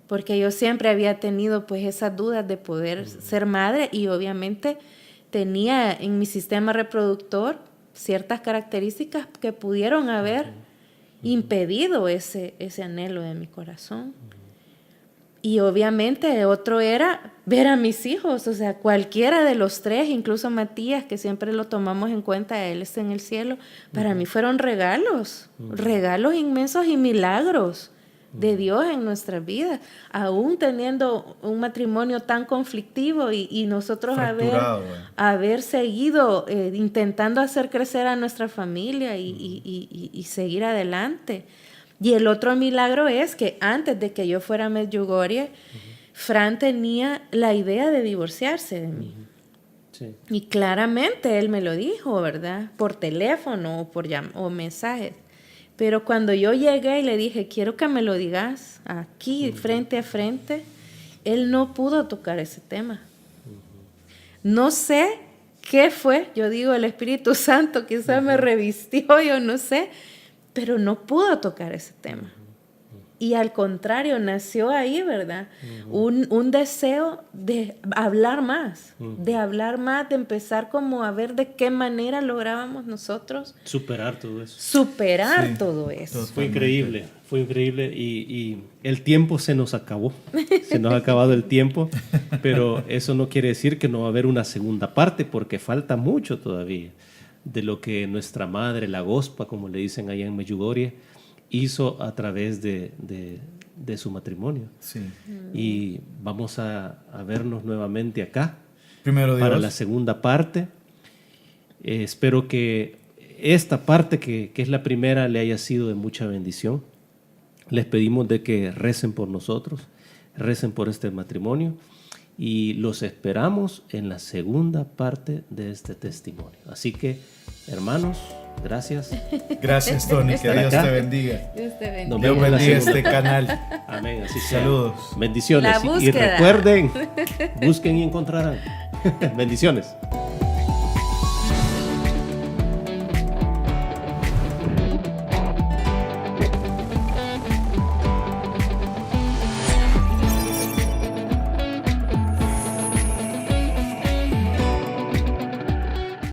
porque yo siempre había tenido pues esas dudas de poder ser madre y obviamente tenía en mi sistema reproductor ciertas características que pudieron haber impedido ese anhelo de mi corazón. Y obviamente otro era ver a mis hijos, o sea, cualquiera de los tres, incluso Matías, que siempre lo tomamos en cuenta, él está en el cielo, para mí fueron regalos inmensos y milagros de Dios en nuestras vidas, aún teniendo un matrimonio tan conflictivo y nosotros haber seguido intentando hacer crecer a nuestra familia y seguir adelante. Y el otro milagro es que antes de que yo fuera a Medjugorje, Fran tenía la idea de divorciarse de mí. Y claramente él me lo dijo, ¿verdad? Por teléfono o mensajes. Pero cuando yo llegué y le dije, quiero que me lo digas aquí, frente a frente, él no pudo tocar ese tema. No sé qué fue, yo digo el Espíritu Santo quizás me revistió, yo no sé, pero no pudo tocar ese tema. Y al contrario, nació ahí, ¿verdad? Un deseo de hablar más, de empezar como a ver de qué manera lográbamos nosotros superar todo eso. Todo eso. Fue increíble y el tiempo se nos acabó, se nos ha acabado el tiempo, pero eso no quiere decir que no va a haber una segunda parte, porque falta mucho todavía de lo que nuestra madre, la Gospa, como le dicen allá en Medjugorje, hizo a través de su matrimonio. Sí. Y vamos a vernos nuevamente acá Primero Dios. para la segunda parte. Espero que esta parte, que es la primera, le haya sido de mucha bendición. Les pedimos de que recen por nosotros, recen por este matrimonio y los esperamos en la segunda parte de este testimonio. Así que, hermanos, gracias. Gracias, Tony. Que Dios te bendiga. Dios bendiga este canal. Amén. Así saludos. Bendiciones. Y recuerden, busquen y encontrarán. Bendiciones.